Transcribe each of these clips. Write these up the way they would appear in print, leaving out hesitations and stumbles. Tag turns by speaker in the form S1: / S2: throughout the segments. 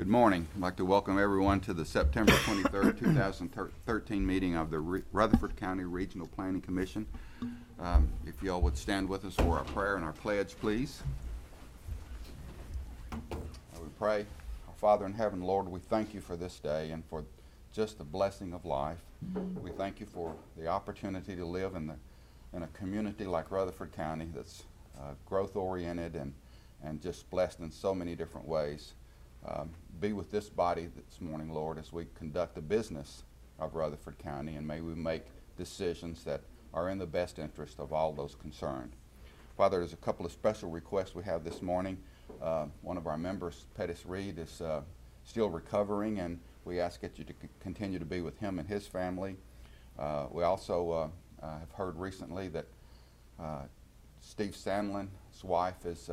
S1: Good morning. I'd like to welcome everyone to the September 23rd, 2013 meeting of the Rutherford County Regional Planning Commission. If you all would stand with us for our prayer and our pledge, please. I would pray. Our Father in heaven, Lord, we thank you for this day and for just the blessing of life. We thank you for the opportunity to live in a community like Rutherford County that's growth-oriented and just blessed in so many different ways. Be with this body this morning, Lord, as we conduct the business of Rutherford County, and may we make decisions that are in the best interest of all those concerned. Father, there's a couple of special requests we have this morning. One of our members, Pettis Reed, is still recovering, and we ask that you to continue to be with him and his family. We also have heard recently that Steve Sandlin's wife is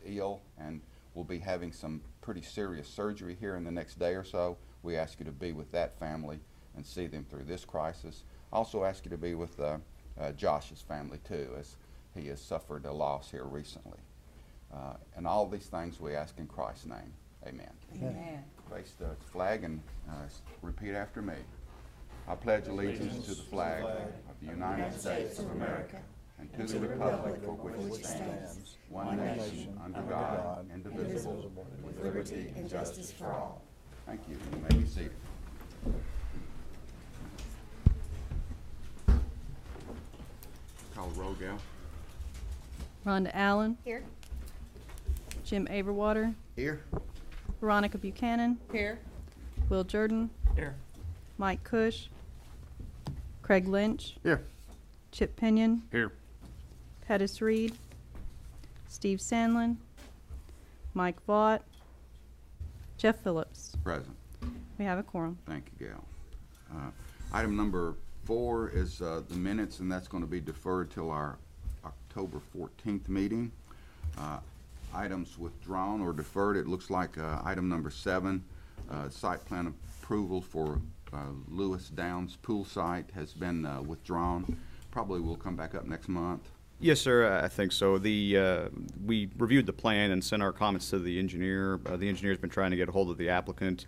S1: ill and will be having some pretty serious surgery here in the next day or so. We ask you to be with that family and see them through this crisis. Also ask you to be with Josh's family too, as he has suffered a loss here recently. And all these things we ask in Christ's name. Amen.
S2: Amen.
S1: Face the flag and repeat after me. I pledge allegiance to the flag of the United States of America and to the republic for which it stands, one nation, under God, indivisible, with liberty and justice for all. Thank you. You may be seated. Call the roll, Gal.
S3: Rhonda Allen.
S2: Here.
S3: Jim Averwater.
S1: Here.
S3: Veronica Buchanan.
S2: Here.
S3: Will Jordan.
S2: Here.
S3: Mike Cush. Craig Lynch.
S1: Here.
S3: Chip Pinion.
S4: Here.
S3: Pettis Reed. Steve Sandlin. Mike Vaught. Jeff Phillips.
S1: Present.
S3: We have a quorum.
S1: Thank you, Gal. Item number 4 is the minutes, and that's going to be deferred till our October 14th meeting. Items withdrawn or deferred, it looks like item number 7, site plan approval for Lewis Downs pool site has been withdrawn. Probably will come back up next month.
S4: Yes, sir, I think so. We reviewed the plan and sent our comments to the engineer. The engineer's been trying to get a hold of the applicant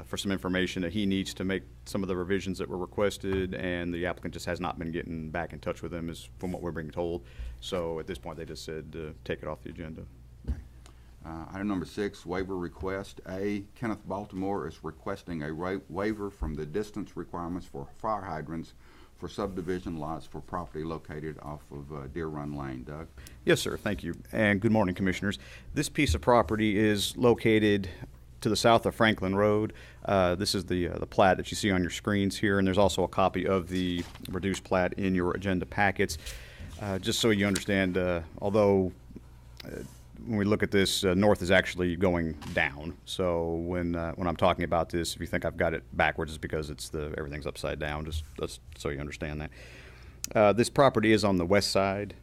S4: for some information that he needs to make some of the revisions that were requested, and the applicant just has not been getting back in touch with them, is from what we're being told. So at this point, they just said take it off the agenda.
S1: Item number 6, waiver request. A, Kenneth Baltimore is requesting a waiver from the distance requirements for fire hydrants for subdivision lots for property located off of Deer Run Lane. Doug?
S4: Yes, sir, thank you. And good morning, Commissioners. This piece of property is located to the south of Franklin Road. This is the plat that you see on your screens here, and there's also a copy of the reduced plat in your agenda packets. Just so you understand, although when we look at this, north is actually going down. So when I'm talking about this, if you think I've got it backwards, it's because everything's upside down. Just so you understand that. This property is on the west side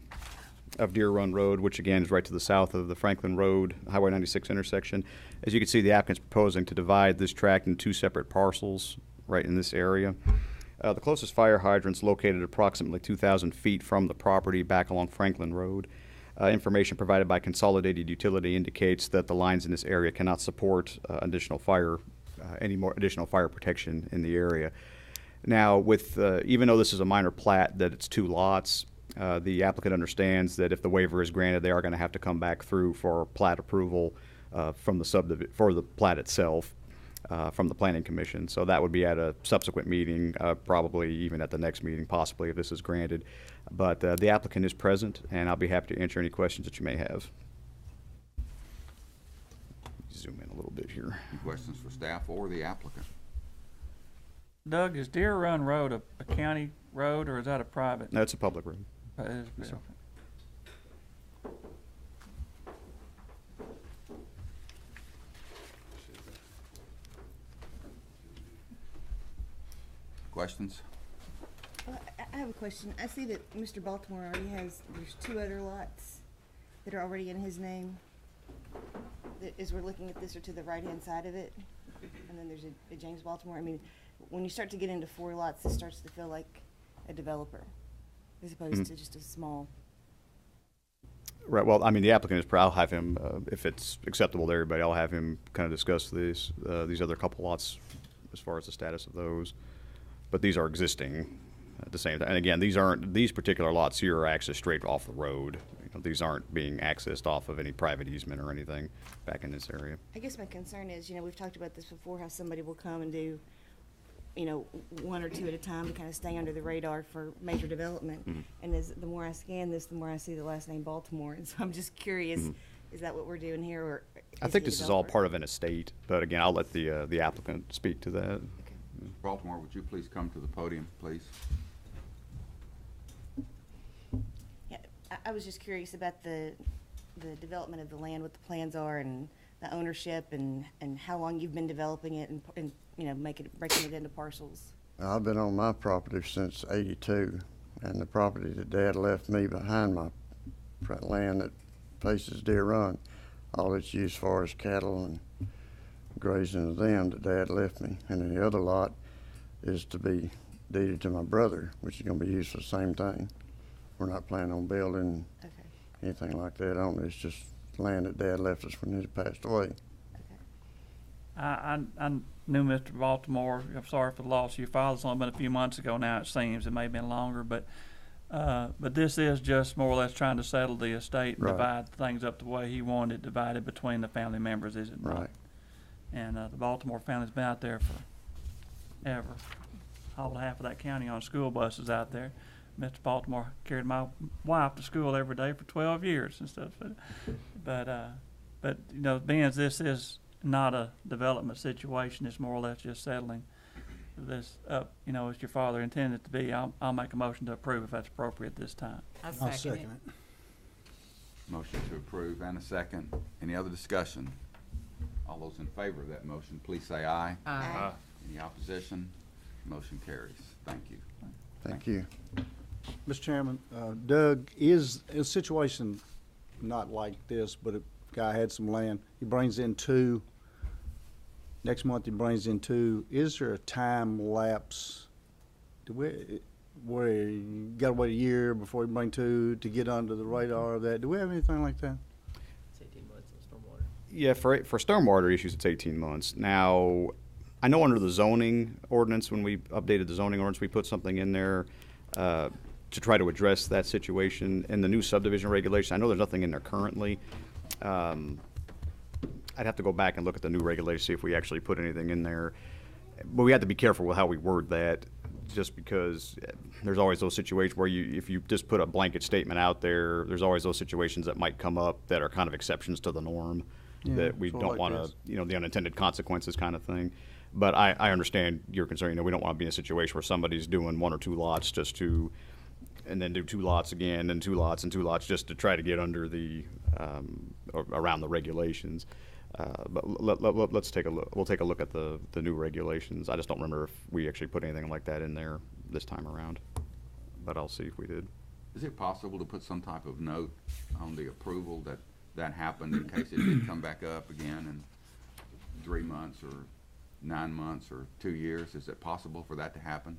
S4: of Deer Run Road, which again is right to the south of the Franklin Road Highway 96 intersection. As you can see, the applicant's proposing to divide this tract in 2 separate parcels right in this area. The closest fire hydrant's located approximately 2,000 feet from the property back along Franklin Road. Information provided by Consolidated Utility indicates that the lines in this area cannot support any more additional fire protection in the area. Now, with even though this is a minor plat, that it's 2 lots, the applicant understands that if the waiver is granted, they are going to have to come back through for plat approval for the plat itself from the Planning Commission. So that would be at a subsequent meeting, probably even at the next meeting, possibly, if this is granted. But the applicant is present, and I'll be happy to answer any questions that you may have. Zoom in a little bit here.
S1: Any questions for staff or the applicant?
S5: Doug, is Deer Run Road a county road, or is that a private?
S4: No, it's a public road.
S5: It is,
S4: Yes, sir.
S1: Questions?
S2: I have a question. I see that Mr. Baltimore already there's 2 other lots that are already in his name. As we're looking at this, are to the right-hand side of it. And then there's a James Baltimore. I mean, when you start to get into 4 lots, this starts to feel like a developer as opposed to just a small
S4: Right, well, I mean, the applicant is, I'll have him, if it's acceptable to everybody, I'll have him kind of discuss these other couple lots as far as the status of those. But these are existing at the same time. And again, these particular lots here are accessed straight off the road. You know, these aren't being accessed off of any private easement or anything back in this area.
S2: I guess my concern is, we've talked about this before, how somebody will come and do, one or two at a time to kind of stay under the radar for major development. And the more I scan this, the more I see the last name Baltimore. And so I'm just curious, is that what we're doing here, or?
S4: I think this is all part of an estate, but again, I'll let the applicant speak to that.
S2: Okay.
S1: Baltimore, would you please come to the podium, please?
S2: Yeah, I was just curious about the development of the land, what the plans are, and the ownership, and how long you've been developing it, and breaking it into parcels.
S6: I've been on my property since '82, and the property that Dad left me behind my land that faces Deer Run, all it's used for is cattle and grazing of them that Dad left me. And then the other lot is to be deeded to my brother, which is gonna be used for the same thing. We're not planning on building
S2: Okay,
S6: anything like that on it. It's just land that Dad left us when he passed away.
S2: okay.
S5: I knew Mr. Baltimore. I'm sorry for the loss of your father. It's only been a few months ago now, it seems. It may have been longer, but this is just more or less trying to settle the estate and
S6: Right.
S5: divide things up the way he wanted it divided between the family members, is it not?
S6: Right.
S5: And the Baltimore family's been out there for ever. Hauled half of that county on school buses out there. Mr. Baltimore carried my wife to school every day for 12 years and stuff. But being as this is not a development situation, it's more or less just settling this up, as your father intended it to be. I'll make a motion to approve if that's appropriate this time.
S7: I'll
S8: I'll
S7: second it.
S8: second it.
S1: Motion to approve and a second. Any other discussion? All those in favor of that motion, please say aye.
S2: Aye.
S1: Any opposition? Motion carries. Thank you.
S6: Thank you.
S8: Mr. Chairman, Doug, is a situation not like this, but a guy had some land, he brings in two, next month he brings in two, is there a time lapse? Where you gotta wait a year before you bring two to get under the radar of that? Do we have anything like that?
S7: It's 18 months in stormwater.
S4: Yeah, for stormwater issues, it's 18 months. Now, I know under the zoning ordinance, when we updated the zoning ordinance, we put something in there to try to address that situation. In the new subdivision regulation, I know there's nothing in there currently. I'd have to go back and look at the new regulation, see if we actually put anything in there. But we have to be careful with how we word that, just because there's always those situations where if you just put a blanket statement out there, there's always those situations that might come up that are kind of exceptions to the norm,
S8: Yeah,
S4: that we
S8: sort of
S4: don't
S8: like
S4: want
S8: this.
S4: to, the unintended consequences kind of thing. But I understand your concern. We don't want to be in a situation where somebody's doing one or two lots and then do two lots again, and two lots and two lots, just to try to get under around the regulations. But let's take a look. We'll take a look at the new regulations. I just don't remember if we actually put anything like that in there this time around, but I'll see if we did.
S1: Is it possible to put some type of note on the approval that happened in case it did come back up again in 3 months or 9 months or 2 years? Is it possible for that to happen?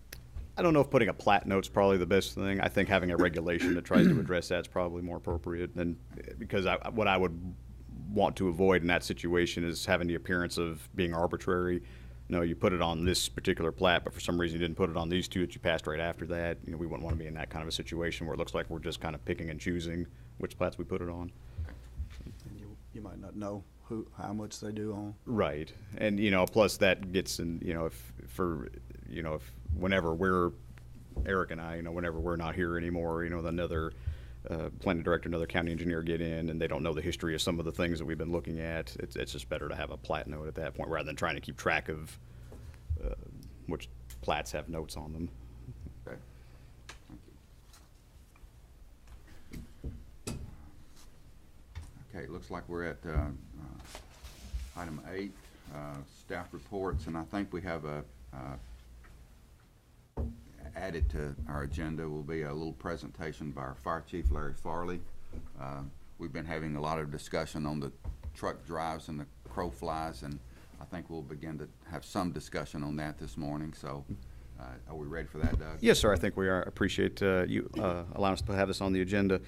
S4: I don't know if putting a plat note's probably the best thing. I think having a regulation that tries to address that's probably more appropriate than, because what I would want to avoid in that situation is having the appearance of being arbitrary. You put it on this particular plat, but for some reason you didn't put it on these two that you passed right after that. We wouldn't want to be in that kind of a situation where it looks like we're just kind of picking and choosing which plats we put it on.
S8: And you might not know how much they do on.
S4: Right, and plus that gets in, if whenever Eric and I, whenever we're not here anymore, another planning director, another county engineer get in, and they don't know the history of some of the things that we've been looking at. It's just better to have a plat note at that point rather than trying to keep track of which plats have notes on them.
S1: Okay. Thank you. Okay, it looks like we're at item 8, staff reports, and I think we have added to our agenda will be a little presentation by our Fire Chief, Larry Farley. We've been having a lot of discussion on the truck drives and the crow flies, and I think we'll begin to have some discussion on that this morning. So Are we ready for that, Doug?
S4: Yes, sir, I think we are. I appreciate you allowing us to have this on the agenda.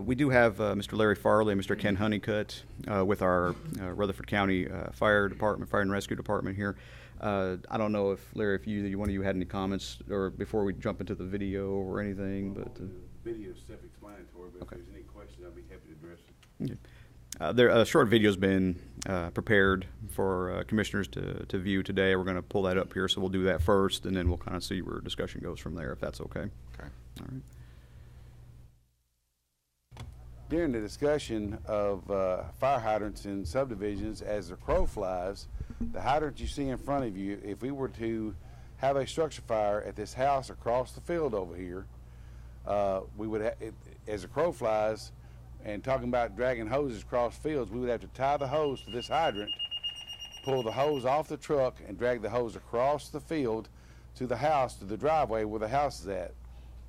S4: We do have Mr. Larry Farley and Mr. Ken Honeycutt with our Rutherford County Fire Department, Fire and Rescue Department here. I don't know if, Larry, if one of you had any comments or before we jump into the video or anything, but.
S9: The video is self-explanatory, but
S4: Okay.
S9: if there's any questions, I'll be happy to address it.
S4: A short video's been prepared for commissioners to view today. We're going to pull that up here, so we'll do that first, and then we'll kind of see where discussion goes from there, if that's okay.
S1: Okay.
S4: All right.
S9: During the discussion of fire hydrants in subdivisions, as the crow flies, the hydrant you see in front of you, if we were to have a structure fire at this house across the field over here, we would, as the crow flies, and talking about dragging hoses across fields, we would have to tie the hose to this hydrant, pull the hose off the truck, and drag the hose across the field to the house, to the driveway where the house is at.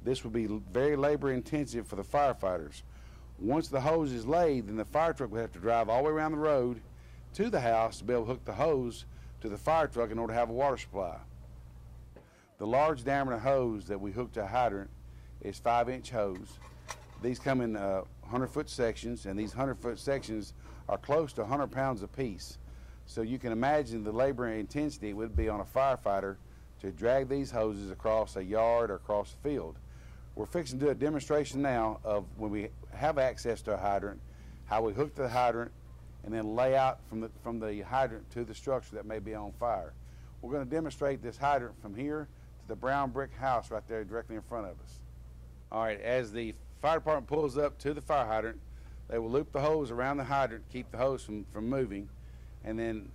S9: This would be very labor intensive for the firefighters. Once the hose is laid, then the fire truck would have to drive all the way around the road to the house to be able to hook the hose to the fire truck in order to have a water supply. The large diameter hose that we hook to a hydrant is 5-inch hose. These come in 100-foot sections, and these 100-foot sections are close to 100 pounds apiece. So you can imagine the labor and intensity it would be on a firefighter to drag these hoses across a yard or across a field. We're fixing to do a demonstration now of when we have access to a hydrant, how we hook the hydrant and then lay out from the hydrant to the structure that may be on fire. We're going to demonstrate this hydrant from here to the brown brick house right there directly in front of us. All right, as the fire department pulls up to the fire hydrant, they will loop the hose around the hydrant, keep the hose from moving, and then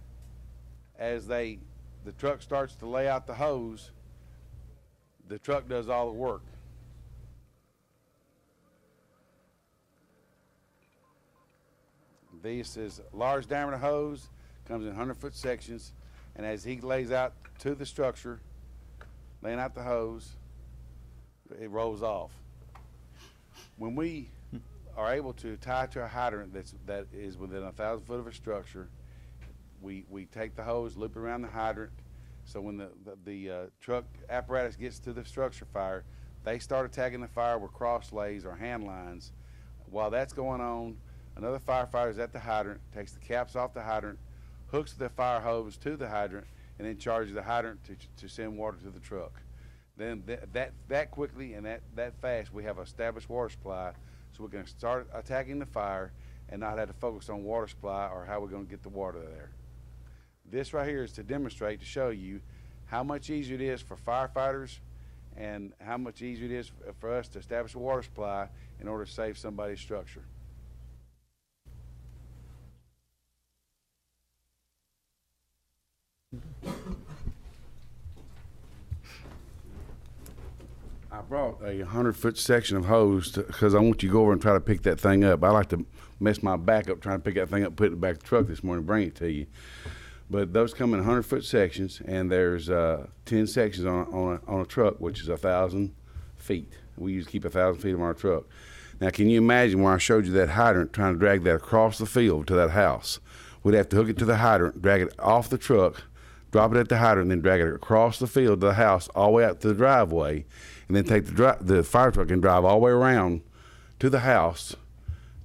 S9: as the truck starts to lay out the hose, the truck does all the work. This is a large diameter hose, comes in 100-foot sections, and as he lays out to the structure, laying out the hose, it rolls off. When we are able to tie to a hydrant that is within 1,000 foot of a structure, we take the hose, loop it around the hydrant, so when the truck apparatus gets to the structure fire, they start attacking the fire with cross lays or hand lines. While that's going on, another firefighter is at the hydrant, takes the caps off the hydrant, hooks the fire hose to the hydrant, and then charges the hydrant to send water to the truck. Then that quickly and that fast, we have an established water supply, so we can start attacking the fire and not have to focus on water supply or how we're going to get the water there. This right here is to demonstrate, to show you how much easier it is for firefighters and how much easier it is for us to establish a water supply in order to save somebody's structure. I brought a 100-foot section of hose because I want you to go over and try to pick that thing up. I like to mess my back up trying to pick that thing up, put it back in the truck this morning, bring it to you. But those come in 100-foot sections, and there's 10 sections on a truck, which is 1,000 feet. We usually keep 1,000 feet on our truck. Now, can you imagine where I showed you that hydrant, trying to drag that across the field to that house? We'd have to hook it to the hydrant, drag it off the truck, drop it at the hydrant, and then drag it across the field to the house, all the way out to the driveway, and then take the fire truck and drive all the way around to the house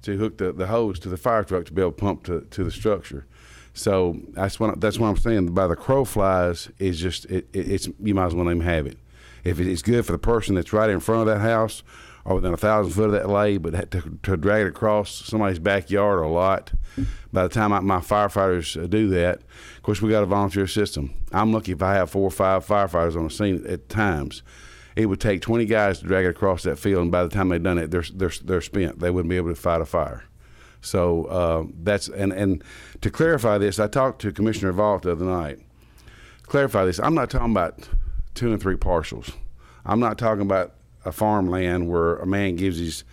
S9: to hook the hose to the fire truck to be able to pump to the structure. So that's what I'm saying. By the crow flies is just it's you might as well even have it. If it's good for the person that's right in front of that house or within 1,000 foot of that lay, but to drag it across somebody's backyard or lot, by the time my firefighters do that, of course we got a volunteer system. I'm lucky if I have 4 or 5 firefighters on the scene at times. It would take 20 guys to drag it across that field, and by the time they've done it, they're spent. They wouldn't be able to fight a fire. So that's and to clarify this, I talked to Commissioner Vaught the other night. Clarify this: I'm not talking about 2 and 3 parcels. I'm not talking about a farmland where a man gives his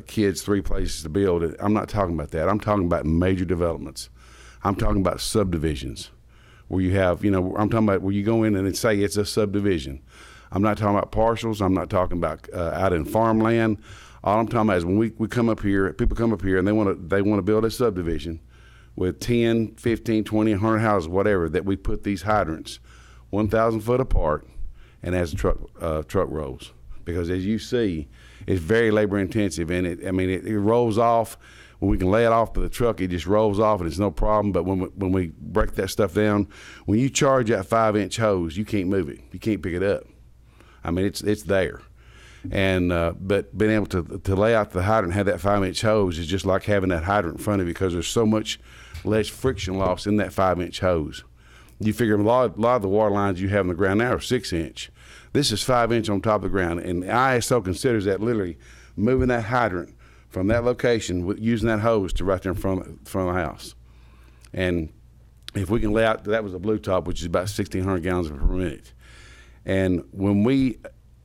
S9: kids 3 places to build it. I'm not talking about that. I'm talking about major developments. I'm talking about subdivisions where you have, I'm talking about where you go in and say it's a subdivision. I'm not talking about parcels. I'm not talking about out in farmland. All I'm talking about is when we come up here, people come up here and they want to build a subdivision with 10, 15, 20, 100 houses, whatever, that we put these hydrants 1,000 foot apart, and as the truck rolls. Because as you see, it's very labor intensive, and it rolls off. When we can lay it off to the truck, it just rolls off and it's no problem. But when we break that stuff down, when you charge that 5-inch hose, you can't move it. You can't pick it up. I mean, it's there. And but being able to lay out the hydrant and have that 5-inch hose is just like having that hydrant in front of you, because there's so much less friction loss in that 5-inch hose. You figure a lot of the water lines you have in the ground now are 6-inch. This is 5-inch on top of the ground, and the ISO considers that literally moving that hydrant from that location with using that hose to right there in front of the house. And if we can lay out, that was a blue top, which is about 1,600 gallons per minute. And when we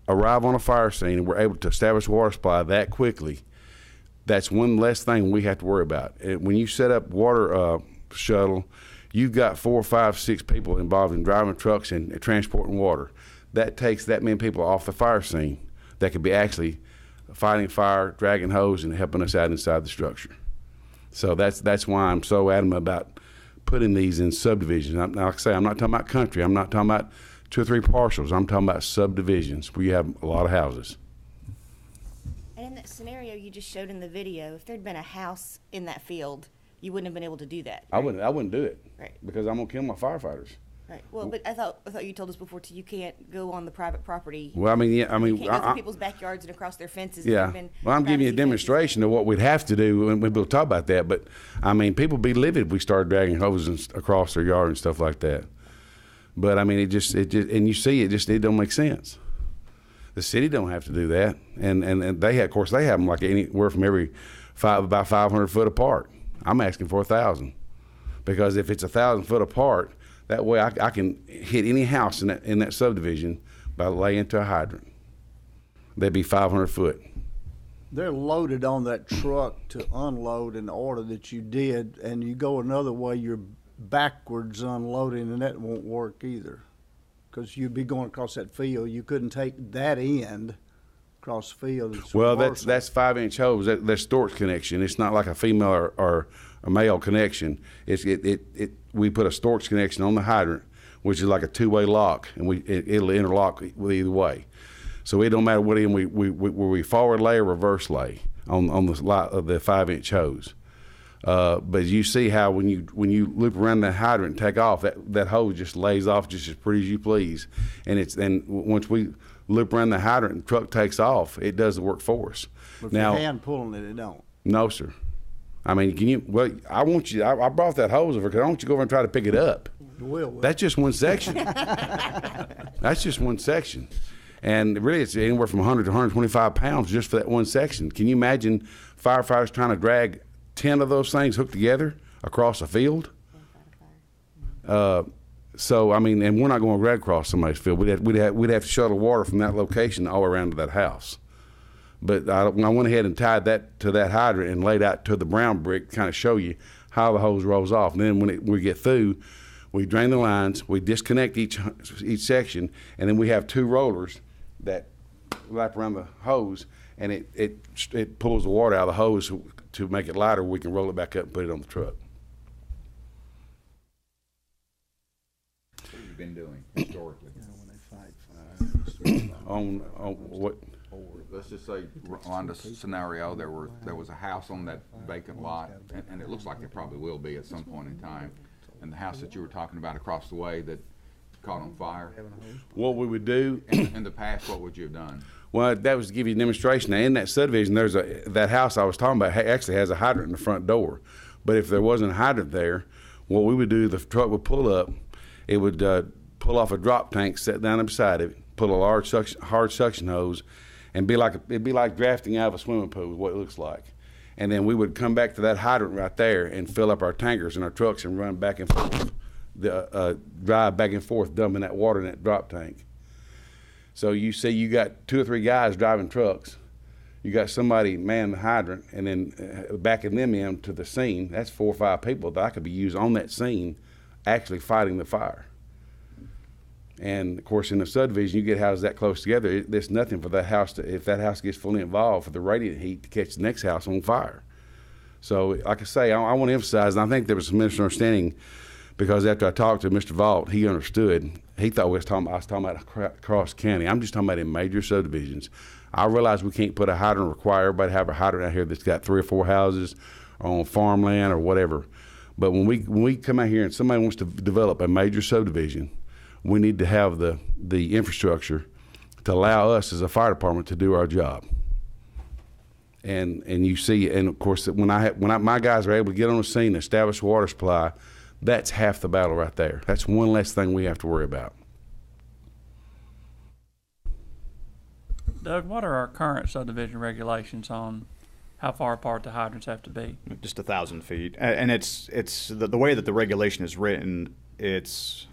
S9: arrive on a fire scene and we're able to establish water supply that quickly, that's one less thing we have to worry about. When you set up water shuttle, you've got 4, 5, 6 people involved in driving trucks and transporting water. That takes that many people off the fire scene that could be actually fighting fire, dragging hose, and helping us out inside the structure. So that's why I'm so adamant about putting these in subdivisions. Now, like I say, I'm not talking about country. I'm not talking about 2 or 3 parcels. I'm talking about subdivisions where you have a lot of houses.
S2: And in that scenario you just showed in the video, if there'd been a house in that field, you wouldn't have been able to do that.
S9: I wouldn't do it.
S2: Right.
S9: Because I'm gonna kill my firefighters.
S2: Right. Well, but I thought you told us before too, you can't go on the private property.
S9: Well,
S2: You can't go through people's backyards and across their fences. if
S9: Yeah.
S2: they've been
S9: Well, I'm giving you a
S2: privacy fences.
S9: demonstration of what we'd have to do, and we'll talk about that. But I mean, people be livid if we start dragging hoses across their yard and stuff like that. But I mean, it just, and you see, it don't make sense. The city don't have to do that, and they have, of course, they have them like anywhere from about 500 foot apart. I'm asking for 1,000, because if it's 1,000 foot apart, that way I can hit any house in that subdivision by laying to a hydrant. They'd be 500 foot.
S8: They're loaded on that truck to unload in the order that you did, and you go another way, you're backwards unloading, and that won't work either. Because you'd be going across that field, you couldn't take that end across the field. and
S9: Well,
S8: reverse
S9: that's 5-inch hose. That's Storch connection. It's not like a female or a male connection. We put a Storch connection on the hydrant, which is like a 2-way lock, and it'll interlock with either way. So it don't matter what end we forward lay or reverse lay on the 5-inch hose. But you see how when you loop around that hydrant and take off, that hose just lays off just as pretty as you please. And once we loop around the hydrant and the truck takes off, it does the work for us.
S8: But if
S9: Now,
S8: you're hand pulling it, it don't.
S9: no, sir. I mean, I want you, I brought that hose over because I want you to go over and try to pick it up.
S8: You will.
S9: That's just one section. That's just one section. And really, it's anywhere from 100 to 125 pounds just for that one section. Can you imagine firefighters trying to drag 10 of those things hooked together across a field? So, I mean, and we're not going to drag across somebody's field. We'd have to shuttle water from that location all around to that house. But I went ahead and tied that to that hydrant and laid out to the brown brick to kind of show you how the hose rolls off. And then when we get through, we drain the lines, we disconnect each section, and then we have 2 rollers that wrap around the hose, and it pulls the water out of the hose to make it lighter. We can roll it back up and put it on the truck.
S1: What have you been doing historically?
S9: On what?
S1: Let's just say, on this scenario, there was a house on that vacant lot, and it looks like there probably will be at some point in time. And the house that you were talking about across the way that caught on fire,
S9: What we would do,
S1: in the past, what would you have done?
S9: well, that was to give you a demonstration. Now, in that subdivision, that house I was talking about actually has a hydrant in the front door. But if there wasn't a hydrant there, what we would do, the truck would pull up, it would pull off a drop tank, set down beside it, pull a large hard suction hose, and it'd be like drafting out of a swimming pool is what it looks like. And then we would come back to that hydrant right there and fill up our tankers and our trucks and run back and forth, drive back and forth, dumping that water in that drop tank. So you see you got 2 or 3 guys driving trucks. You got somebody man the hydrant and then backing them in to the scene. That's 4 or 5 people that I could be used on that scene actually fighting the fire. And of course, in the subdivision, you get houses that close together. There's nothing for that house if that house gets fully involved, for the radiant heat to catch the next house on fire. So, like I say, I want to emphasize, and I think there was some misunderstanding, because after I talked to Mr. Vaught, he understood. He thought I was talking about across county. I'm just talking about in major subdivisions. I realize we can't put a hydrant, require everybody to have a hydrant out here that's got 3 or 4 houses on farmland or whatever. But when we come out here and somebody wants to develop a major subdivision, we need to have the infrastructure to allow us as a fire department to do our job. And you see, and of course, when my guys are able to get on the scene, establish water supply, that's half the battle right there. That's one less thing we have to worry about.
S5: Doug, what are our current subdivision regulations on how far apart the hydrants have to be?
S4: Just 1,000 feet. And it's the way that the regulation is written, it's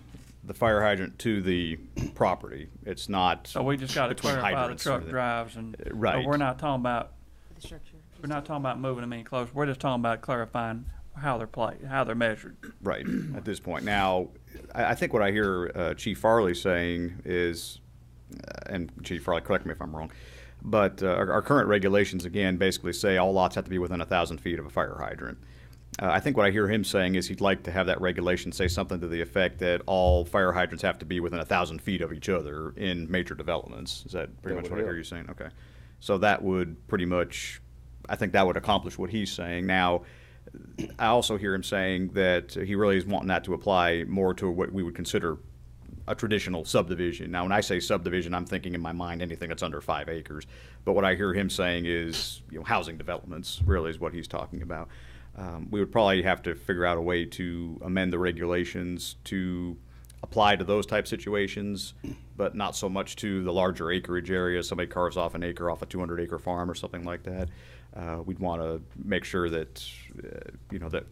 S4: the fire hydrant to the property. It's not.
S5: So we just got to
S4: between
S5: clarify the
S4: hydrants
S5: truck
S4: or
S5: drives and,
S4: Right.
S5: but we're not talking about,
S2: The structure.
S5: we're not talking about moving them any closer. We're just talking about clarifying how they're measured.
S4: Right, at this point. Now, I think what I hear Chief Farley saying is, and Chief Farley, correct me if I'm wrong, but our current regulations, again, basically say all lots have to be within 1,000 feet of a fire hydrant. I think what I hear him saying is he'd like to have that regulation say something to the effect that all fire hydrants have to be within 1,000 feet of each other in major developments. Is that pretty much what I hear you saying? Okay. So that would pretty much, I think that would accomplish what he's saying. Now, I also hear him saying that he really is wanting that to apply more to what we would consider a traditional subdivision. Now, when I say subdivision, I'm thinking in my mind anything that's under 5 acres. But what I hear him saying is, housing developments really is what he's talking about. We would probably have to figure out a way to amend the regulations to apply to those type situations, but not so much to the larger acreage area. Somebody carves off an acre off a 200-acre farm or something like that. We'd want to make sure that, that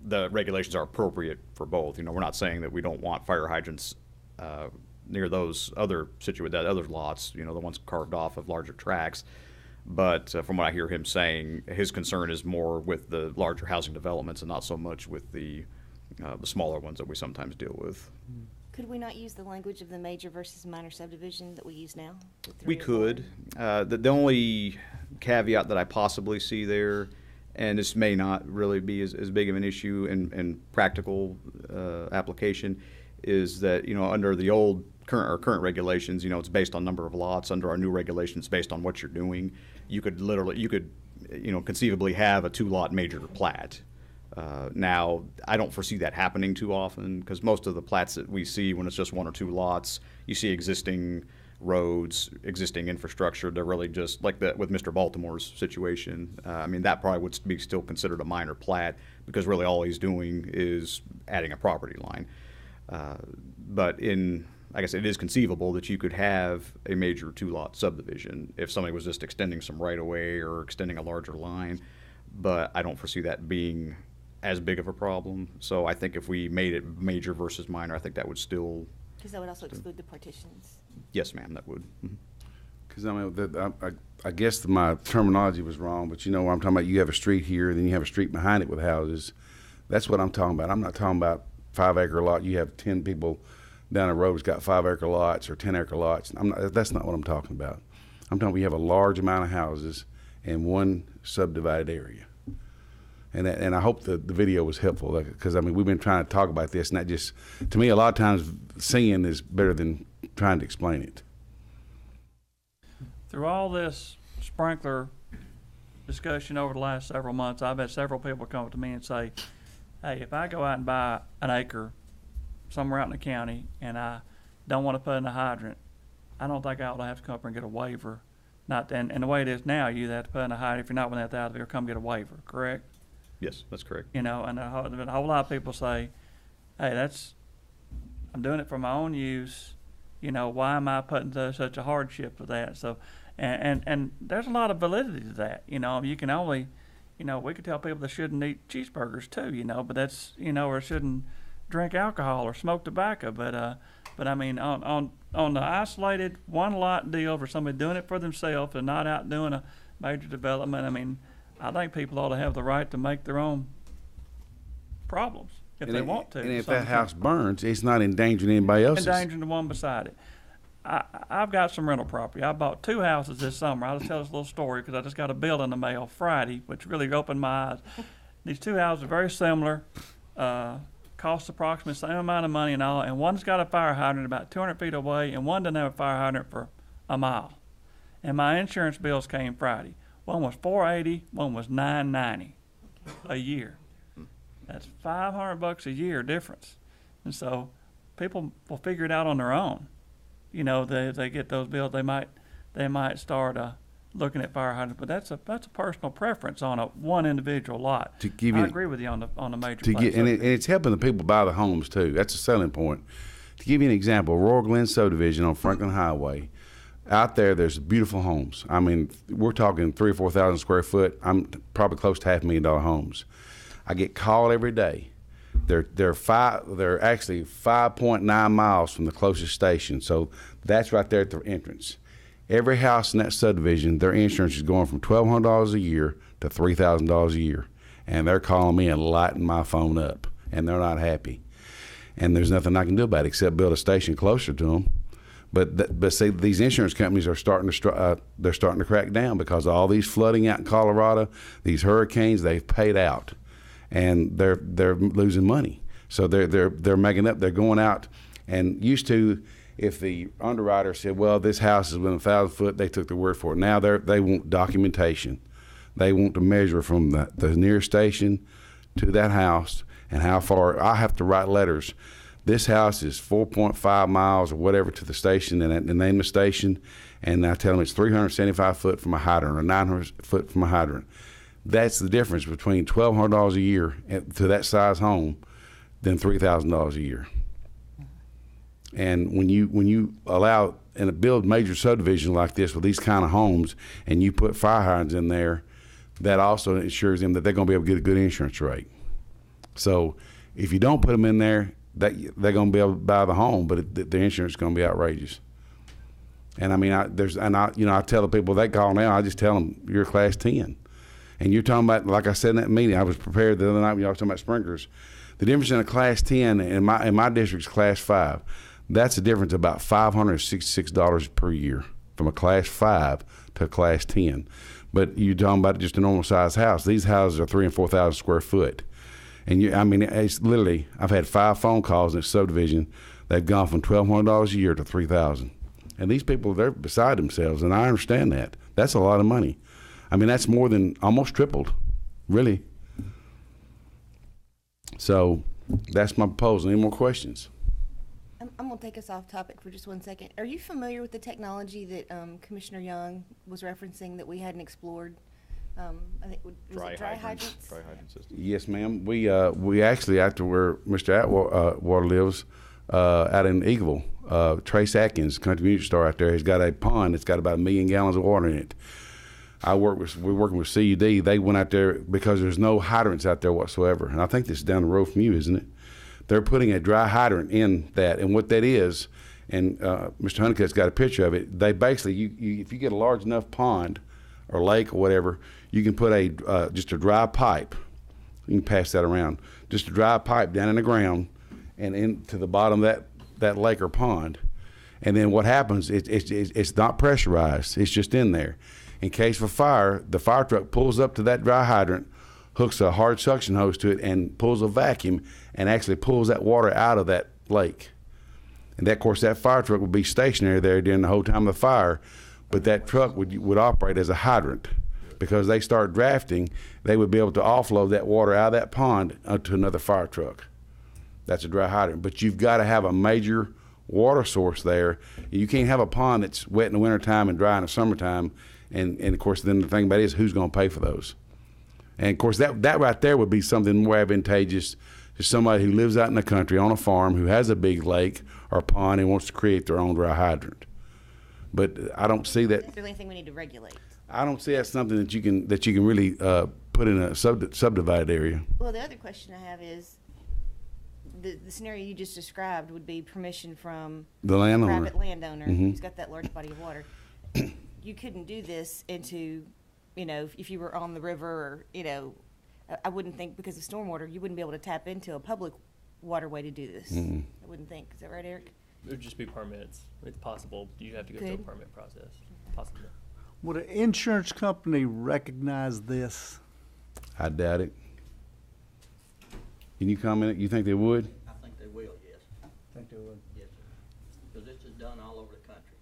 S4: the regulations are appropriate for both. We're not saying that we don't want fire hydrants near those other other lots, the ones carved off of larger tracts. But from what I hear him saying, his concern is more with the larger housing developments and not so much with the smaller ones that we sometimes deal with.
S2: Could we not use the language of the major versus minor subdivision that we use now? with
S4: We
S2: 3 or 4?
S4: could. The only caveat that I possibly see there, and this may not really be as big of an issue in practical application, is that, under the old current regulations, it's based on number of lots. Under our new regulations, based on what you're doing, you could conceivably have a 2-lot major plat. Now, I don't foresee that happening too often, because most of the plats that we see when it's just 1 or 2 lots, you see existing roads, existing infrastructure. They're really just like that with Mr. Baltimore's situation. That probably would be still considered a minor plat, because really all he's doing is adding a property line. But I guess it is conceivable that you could have a major 2-lot subdivision if somebody was just extending some right-of-way or extending a larger line. But I don't foresee that being as big of a problem. So I think if we made it major versus minor, I think that would still.
S2: Because that would also exclude the partitions.
S4: Yes, ma'am, that would. Mhm.
S9: Because I guess my terminology was wrong, but I'm talking about. You have a street here, then you have a street behind it with houses. That's what I'm talking about. I'm not talking about 5-acre lot. You have 10 people down the road who's got 5-acre lots or 10-acre lots. That's not what I'm talking about. I'm talking we have a large amount of houses in one subdivided area. And I hope the video was helpful, because we've been trying to talk about this, and that just, to me, a lot of times seeing is better than trying to explain it.
S5: Through all this sprinkler discussion over the last several months, I've had several people come up to me and say, hey, if I go out and buy an acre somewhere out in the county and I don't want to put in a hydrant, I don't think I ought to have to come up and get a waiver. And the way it is now, you have to put in a hydrant. If you're not within 1,000 feet, or come get a waiver, correct?
S4: Yes, that's correct.
S5: And a whole lot of people say, hey, I'm doing it for my own use. Why am I putting such a hardship with that? So, and there's a lot of validity to that. You can only, we could tell people they shouldn't eat cheeseburgers too, but that's, or shouldn't drink alcohol or smoke tobacco. But on the isolated 1-lot deal for somebody doing it for themselves and not out doing a major development, I think people ought to have the right to make their own problems if they want to.
S9: And if that house burns, it's not endangering anybody else's.
S5: Endangering the one beside it. I've got some rental property. I bought 2 houses this summer. I'll just tell this little story because I just got a bill in the mail Friday, which really opened my eyes. These 2 houses are very similar, costs approximately the same amount of money and all, and one's got a fire hydrant about 200 feet away, and one doesn't have a fire hydrant for a mile. And my insurance bills came Friday. One was $480, one was $990 a year. That's $500 a year difference. And so people will figure it out on their own. You know, they get those bills, they might start looking at fire hydrants, but that's a personal preference on one individual lot.
S9: To give
S5: I
S9: you-
S5: agree with you on the major
S9: To
S5: place.
S9: get, and it's helping the people buy the homes too. That's a selling point. To give you an example, Royal Glen subdivision on Franklin Highway, out there's beautiful homes. I mean, we're talking 3,000 or 4,000 square foot. I'm probably close to $500,000 homes. I get called every day. They're actually 5.9 miles from the closest station, so that's right there at the entrance. Every house in that subdivision, their insurance is going from $1,200 a year to $3,000 a year, and they're calling me and lighting my phone up, and they're not happy. And there's nothing I can do about it except build a station closer to them. But see, these insurance companies are starting to crack down because of all these flooding out in Colorado, these hurricanes. They've paid out, and they're losing money. So they're making up. They're going out, and used to, if the underwriter said, well, this house is within 1,000 foot, they took the word for it. Now they want documentation. They want to measure from the nearest station to that house and how far. I have to write letters. This house is 4.5 miles or whatever to the station, and the name of the station, and I tell them it's 375 foot from a hydrant or 900 foot from a hydrant. That's the difference between $1,200 a year to that size home than $3,000 a year. And when you allow and build major subdivisions like this with these kind of homes, and you put fire hydrants in there, that also ensures them that they're going to be able to get a good insurance rate. So if you don't put them in there, they're going to be able to buy the home, but the insurance is going to be outrageous. And I mean, I tell the people that call now, I just tell them you're a class 10. And you're talking about, like I said in that meeting, I was prepared the other night when y'all was talking about sprinklers. The difference in a class 10 in my district is class 5. That's a difference of about $566 per year from a class 5 to a class 10. But you're talking about just a normal size house. These houses are 3,000 and 4,000 square foot. And it's literally, I've had 5 phone calls in this subdivision. They've gone from $1,200 a year to $3,000. And these people, they're beside themselves, and I understand that. That's a lot of money. I mean, that's more than almost tripled, really. So that's my proposal. Any more questions?
S2: I'm gonna take us off topic for just 1 second. Are you familiar with the technology that Commissioner Young was referencing that we hadn't explored? I think was it dry hydrants?
S4: Dry hydrant system.
S9: Yes, ma'am. We actually, after where Mr. Atwater lives, out in Eagleville, Trace Atkins, country community star out there, has got a pond that's got about 1 million gallons of water in it. We're working with CUD. They went out there because there's no hydrants out there whatsoever. And I think this is down the road from you, isn't it? They're putting a dry hydrant in that. And what that is, and Mr. Honeycutt's got a picture of it, they basically, if you get a large enough pond or lake or whatever, you can put just a dry pipe. You can pass that around. Just a dry pipe down in the ground and into the bottom of that lake or pond. And then what happens, it's not pressurized. It's just in there. In case of a fire, the fire truck pulls up to that dry hydrant, hooks a hard suction hose to it, and pulls a vacuum and actually pulls that water out of that lake. And that, of course, that fire truck would be stationary there during the whole time of the fire, but that truck would operate as a hydrant. Because they start drafting, they would be able to offload that water out of that pond to another fire truck. That's a dry hydrant. But you've got to have a major water source there. You can't have a pond that's wet in the wintertime and dry in the summertime. And of course, then the thing about it is who's going to pay for those? And of course, that right there would be something more advantageous to somebody who lives out in the country on a farm who has a big lake or pond and wants to create their own dry hydrant. But I don't see that.
S2: Is there anything we need to regulate?
S9: I don't see that's something that you can really put in a subdivided area.
S2: Well, the other question I have is, the scenario you just described would be permission from
S9: The landowner.
S2: private landowner
S9: Mhm.
S2: who's got that large body of water. You couldn't do this into, if you were on the river or, I wouldn't think because of stormwater, you wouldn't be able to tap into a public waterway to do this.
S9: Mhm.
S2: I wouldn't think. Is that right, Eric?
S7: It would just be permits. It's possible you have to go through a
S2: Good.
S7: permit process, possibly.
S8: Would an insurance company recognize this?
S9: I doubt it. Can you comment? You think they would?
S10: I think they will, yes.
S8: Think they would.
S10: Yes, sir. Because this is done all over the country.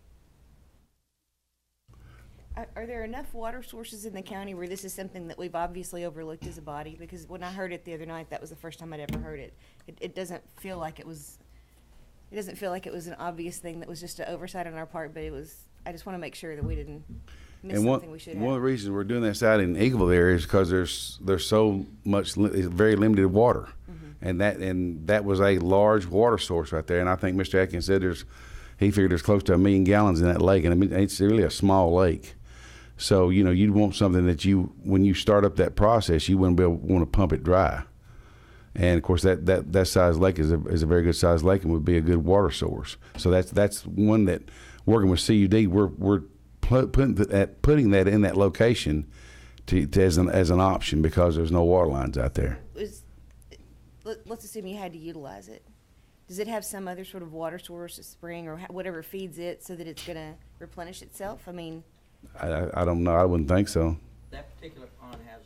S2: Are there enough water sources in the county where this is something that we've obviously overlooked as a body? Because when I heard it the other night, that was the first time I'd ever heard it. It doesn't feel like it was, it doesn't feel like it was an obvious thing that was just an oversight on our part, but it was, I just want to make sure that we didn't miss
S9: And
S2: something we should
S9: one of the
S2: have.
S9: reasons we're doing this out in Eagleville area is because there's so much very limited water, and that was a large water source right there. And I think Mr. Atkins said he figured there's close to 1 million gallons in that lake, and I mean, it's really a small lake. So you'd want something that when you start up that process, you wouldn't want to pump it dry. And of course, that size lake is a very good size lake and would be a good water source. So that's one that, working with CUD, we're putting that in that location as an option because there's no water lines out there.
S2: Let's assume you had to utilize it. Does it have some other sort of water source, a spring or whatever feeds it so that it's going to replenish itself? I mean,
S9: I don't know. I wouldn't think so.
S10: That particular pond has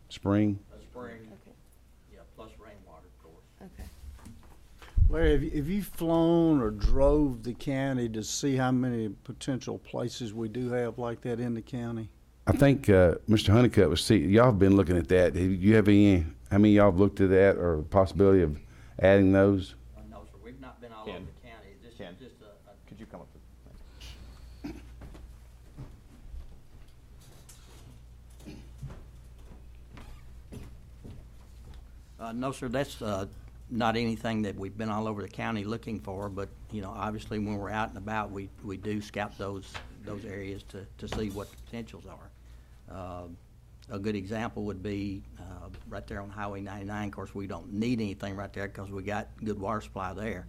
S9: Spring.
S10: a spring,
S2: okay,
S10: yeah, plus rainwater, of course.
S2: okay.
S8: Larry, have you flown or drove the county to see how many potential places we do have like that in the county?
S9: I think Mr. Honeycutt y'all have been looking at that. How many of y'all have looked at that or the possibility of adding those?
S10: No, sir, we've not been all over the county. This is just a
S4: Could you come up to?
S10: no, sir, that's not anything that we've been all over the county looking for, but, obviously when we're out and about, we do scout those areas to see what the potentials are. A good example would be right there on Highway 99. Of course, we don't need anything right there because we got good water supply there.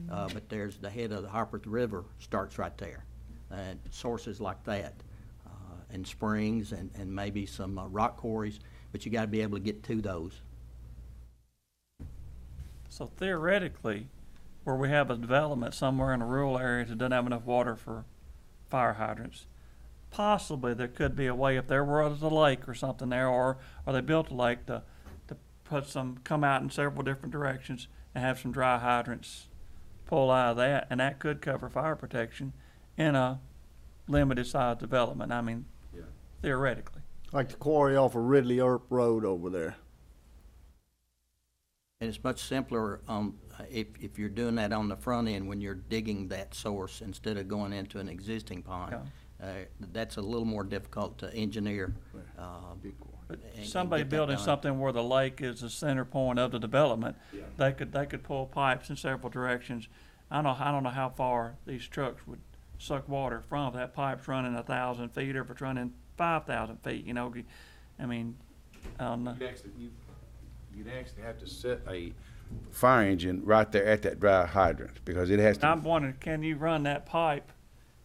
S10: But there's the head of the Harpeth River starts right there. And sources like that, and springs and maybe some rock quarries, but you got to be able to get to those.
S5: So theoretically, where we have a development somewhere in a rural area that doesn't have enough water for fire hydrants, possibly there could be a way, if there was a lake or something there, or they built a lake to come out in several different directions and have some dry hydrants pull out of that, and that could cover fire protection in a limited size development. I mean, theoretically.
S8: Like the quarry off of Ridley Earp Road over there.
S10: And it's much simpler if you're doing that on the front end when you're digging that source instead of going into an existing pond. That's a little more difficult to engineer.
S5: But
S10: and
S5: somebody
S10: get that
S5: building
S10: done.
S5: something where the lake is the center point of the development, they could pull pipes in several directions. I don't know how far these trucks would suck water from. If that pipe's running 1,000 feet or if it's running 5,000 feet, I mean, I don't know.
S9: You'd actually have to set a fire engine right there at that dry hydrant because it has to.
S5: I'm wondering, can you run that pipe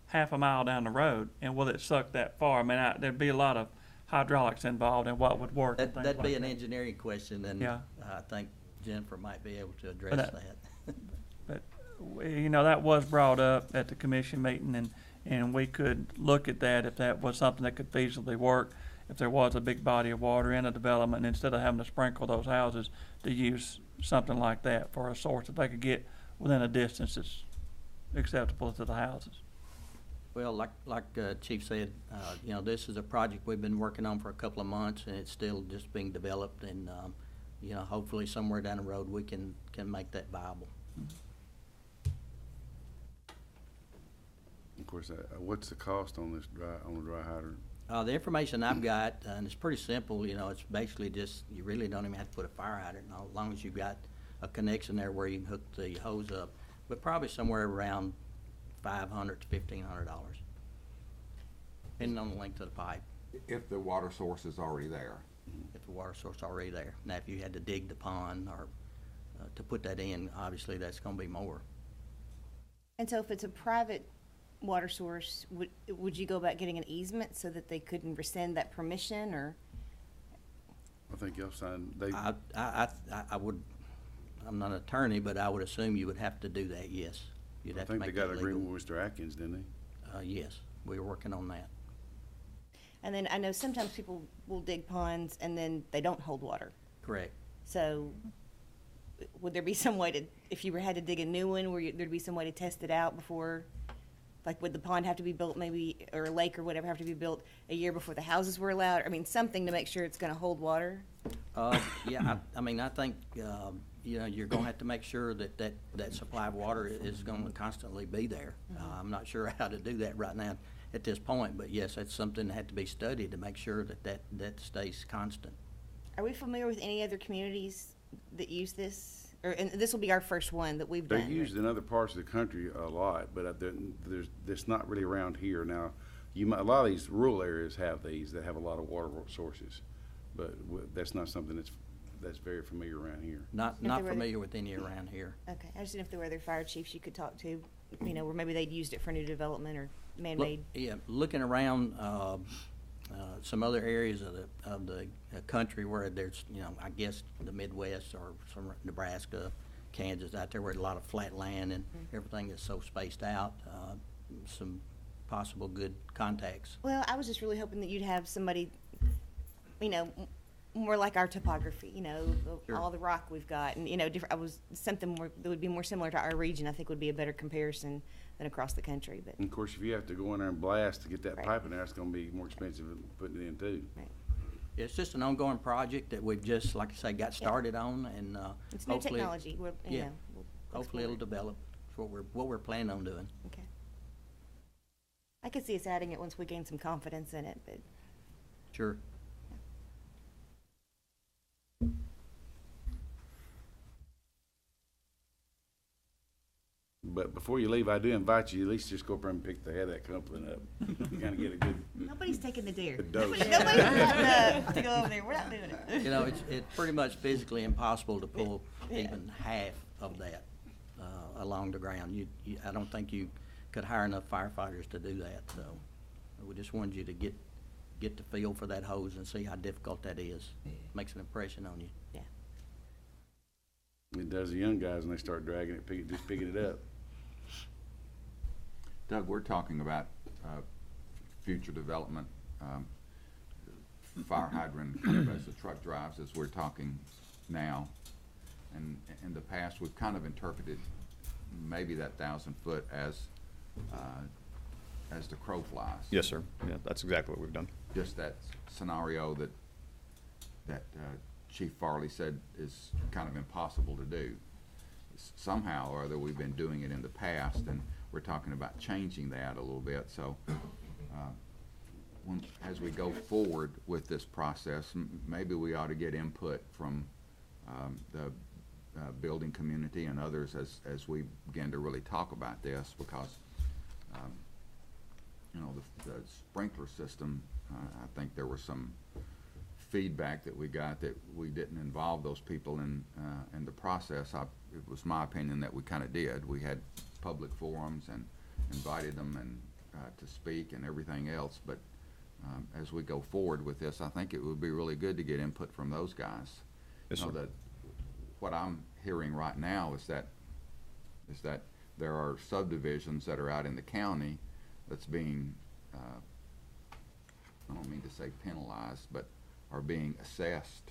S5: half a mile down the road, and will it suck that far? I mean, there'd be a lot of hydraulics involved in what would work. and things
S10: That'd be
S5: like
S10: an
S5: that.
S10: engineering question, and
S5: Yeah.
S10: I think Jennifer might be able to address
S5: But
S10: that.
S5: But, that was brought up at the commission meeting, and we could look at that if that was something that could feasibly work. If there was a big body of water in a development, instead of having to sprinkle those houses, to use something like that for a source that they could get within a distance that's acceptable to the houses.
S10: Well, like Chief said, this is a project we've been working on for a couple of months, and it's still just being developed, and, hopefully somewhere down the road, we can make that viable.
S9: Of course, what's the cost on the dry hydrant?
S10: The information I've got, and it's pretty simple, it's basically just, you really don't even have to put a fire hydrant, as long as you've got a connection there where you can hook the hose up, but probably somewhere around $500 to $1,500, depending on the length of the pipe,
S1: If the water source is already there.
S10: if the water source is already there. Now, if you had to dig the pond or to put that in, obviously that's gonna be more.
S2: And so if it's a private water source, would you go about getting an easement so that they couldn't rescind that permission, or?
S9: I think y'all signed.
S10: I would, I'm not an attorney, but I would assume you would have to do that, yes. You'd
S9: I
S10: have to
S9: think they
S10: make
S9: got
S10: that
S9: an
S10: legal.
S9: agreement with Mr. Atkins, didn't they?
S10: Yes, we were working on that.
S2: And then I know sometimes people will dig ponds and then they don't hold water.
S10: Correct.
S2: So would there be some way to, if you had to dig a new one, there'd be some way to test it out before, like would the pond have to be built maybe, or a lake or whatever have to be built a year before the houses were allowed? I mean, something to make sure it's gonna hold water?
S10: Yeah, I mean, I think, you know, you're gonna have to make sure that supply of water is gonna constantly be there. I'm not sure how to do that right now at this point, but yes, that's something that had to be studied to make sure that stays constant.
S2: Are we familiar with any other communities that use this? Or, and this will be our first one that we've
S9: They're
S2: done.
S9: used in other parts of the country a lot, but there's not really around here. Now, a lot of these rural areas have these that have a lot of water sources, but that's not something that's very familiar around here.
S10: Not
S2: they were-
S10: familiar with any around here.
S2: Okay, I just didn't know if there were other fire chiefs you could talk to, you know, where maybe they'd used it for new development or
S10: Look-
S2: man-made.
S10: Yeah, looking around, some other areas of the country where there's, you know, I guess the Midwest or some Nebraska, Kansas out there where there's a lot of flat land and everything is so spaced out, some possible good contacts.
S2: Well, I was just really hoping that you'd have somebody, you know, more like our topography, you know,
S10: Sure.
S2: all the rock we've got, and, you know, something more, that would be more similar to our region, I think would be a better comparison than across the country, but,
S9: And of course, if you have to go in there and blast to get that
S2: Right.
S9: pipe in there, it's gonna be more expensive than putting it in too.
S2: right.
S10: It's just an ongoing project that we've just, like I say, got started on, and
S2: It's new
S10: hopefully,
S2: technology, we're, you
S10: yeah.
S2: know. we'll
S10: hopefully it'll
S2: explore
S10: develop. It's what we're planning on doing.
S2: it. Okay. I could see us adding it once we gain some confidence in it, but,
S10: Sure.
S9: But before you leave, I do invite you, at least just go up there and pick the head of that coupling up. Kinda get a good,
S2: nobody's taking the dare.
S9: A dose.
S2: Nobody's to go over there, we're not doing it.
S10: You know, it's pretty much physically impossible to pull even half of that along the ground. I don't think you could hire enough firefighters to do that, so we just wanted you to get the feel for that hose and see how difficult that is. Makes an impression on you.
S2: Yeah.
S9: it does the young guys when they start dragging it, just picking it up.
S1: Doug, we're talking about future development, fire hydrant kind of as the truck drives, as we're talking now. And in the past, we've kind of interpreted maybe that 1,000-foot as the crow flies.
S4: Yes, sir. Yeah, that's exactly what we've done.
S1: Just that scenario that Chief Farley said is kind of impossible to do. Somehow or other, we've been doing it in the past, and we're talking about changing that a little bit. So as we go forward with this process, maybe we ought to get input from the building community and others as we begin to really talk about this, because you know, the sprinkler system, I think there was some feedback that we got that we didn't involve those people in the process. It was my opinion that we kind of did. We had public forums and invited them and to speak and everything else. But as we go forward with this, I think it would be really good to get input from those guys.
S4: Yes,
S1: You know,
S4: sir.
S1: that what I'm hearing right now is that there are subdivisions that are out in the county that's being, I don't mean to say penalized, but are being assessed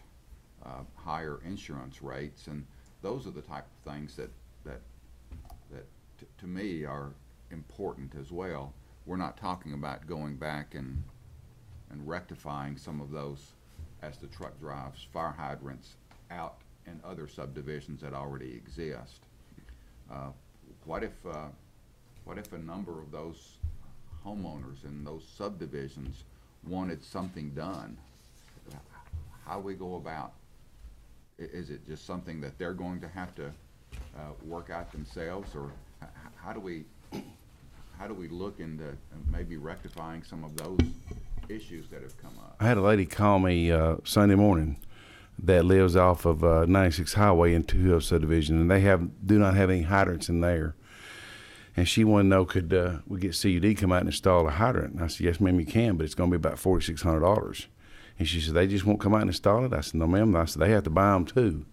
S1: higher insurance rates, and those are the type of things that to me are important as well. We're not talking about going back and rectifying some of those as the truck drives fire hydrants out in other subdivisions that already exist. What if a number of those homeowners in those subdivisions wanted something done? How do we go about? Is it just something that they're going to have to work out themselves, or how do we look into maybe rectifying some of those issues that have come up?
S9: I had a lady call me Sunday morning that lives off of 96 Highway in Two Hills subdivision, and they do not have any hydrants in there. And she wanted to know, could we get CUD come out and install a hydrant? And I said, yes, ma'am, you can, but it's going to be about $4,600. And she said, they just won't come out and install it? I said, no, ma'am. I said, they have to buy them too.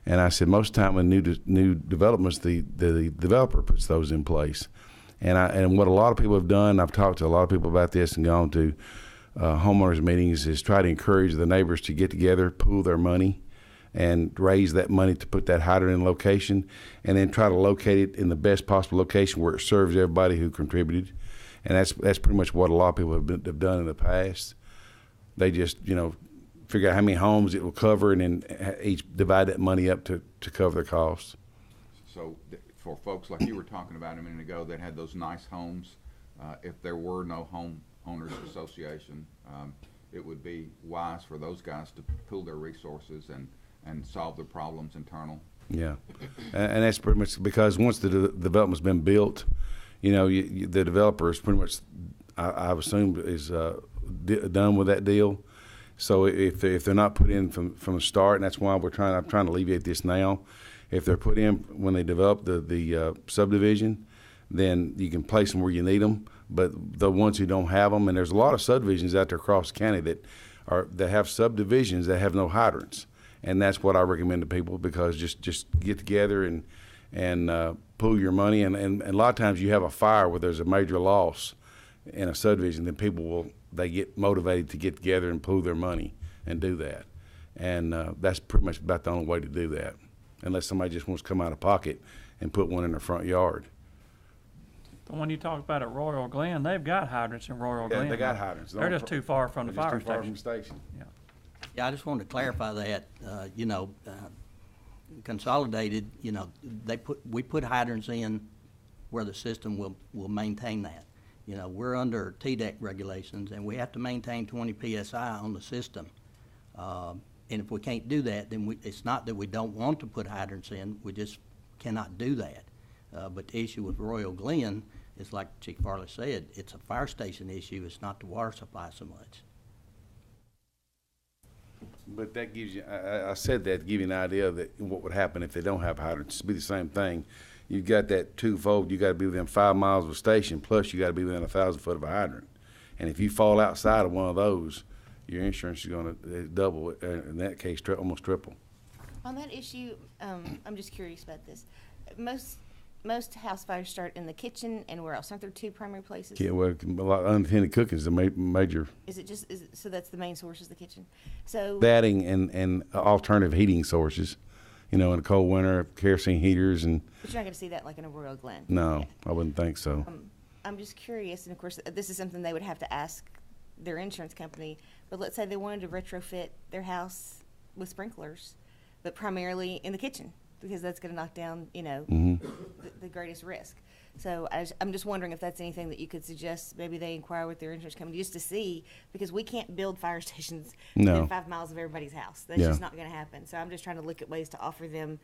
S9: And I said, most of the time in new developments, the developer puts those in place. And what a lot of people have done, I've talked to a lot of people about this and gone to homeowners meetings, is try to encourage the neighbors to get together, pool their money, and raise that money to put that hydrant in location, and then try to locate it in the best possible location where it serves everybody who contributed. And that's pretty much what a lot of people have done in the past. They just, figure out how many homes it will cover and then each divide that money up to cover the costs.
S1: So for folks like you were talking about a minute ago that had those nice homes, if there were no homeowners association, it would be wise for those guys to pool their resources and solve the problems internal.
S9: Yeah, and that's pretty much because once the development's been built, the developer is pretty much, I assume, is done with that deal. So if they're not put in from the start, and that's why I'm trying to alleviate this now. If they're put in when they develop the subdivision, then you can place them where you need them. But the ones who don't have them, and there's a lot of subdivisions out there across the county that have subdivisions that have no hydrants, and that's what I recommend to people, because just get together and pool your money, and a lot of times you have a fire where there's a major loss in a subdivision, then people they get motivated to get together and pool their money and do that, and that's pretty much about the only way to do that, unless somebody just wants to come out of pocket and put one in their front yard.
S5: The one you talked about at Royal Glen, they've got hydrants in Royal Glen.
S9: Yeah, they got hydrants.
S5: They're just too far from the
S9: They're just
S5: fire
S9: too far
S5: station.
S9: from the station.
S5: Yeah.
S10: Yeah, I just wanted to clarify that, Consolidated, we put hydrants in where the system will maintain that. We're under TDEC regulations, and we have to maintain 20 PSI on the system. And if we can't do that, then it's not that we don't want to put hydrants in, we just cannot do that. But the issue with Royal Glen is, like Chief Farley said, it's a fire station issue, it's not the water supply so much.
S9: But that gives you, I said that to give you an idea that what would happen if they don't have hydrants. It'd be the same thing. You've got that twofold. You got to be within 5 miles of a station, plus you got to be within 1,000 foot of a hydrant. And if you fall outside of one of those, your insurance is going to double. In that case, almost triple.
S2: On that issue, I'm just curious about this. Most house fires start in the kitchen, and where else? Aren't there two primary places?
S9: Yeah, well, a lot of unattended cooking is a major.
S2: So that's the main source is the kitchen? So.
S9: That and alternative heating sources, in the cold winter, kerosene heaters and.
S2: But you're not going to see that like in a Royal Glen.
S9: No, I wouldn't think so.
S2: I'm just curious, and of course, this is something they would have to ask their insurance company, but let's say they wanted to retrofit their house with sprinklers, but primarily in the kitchen, because that's going to knock down, the greatest risk. So I'm just wondering if that's anything that you could suggest. Maybe they inquire with their insurance company just to see, because we can't build fire stations within 5 miles of everybody's house. That's just not going to happen. So I'm just trying to look at ways to offer them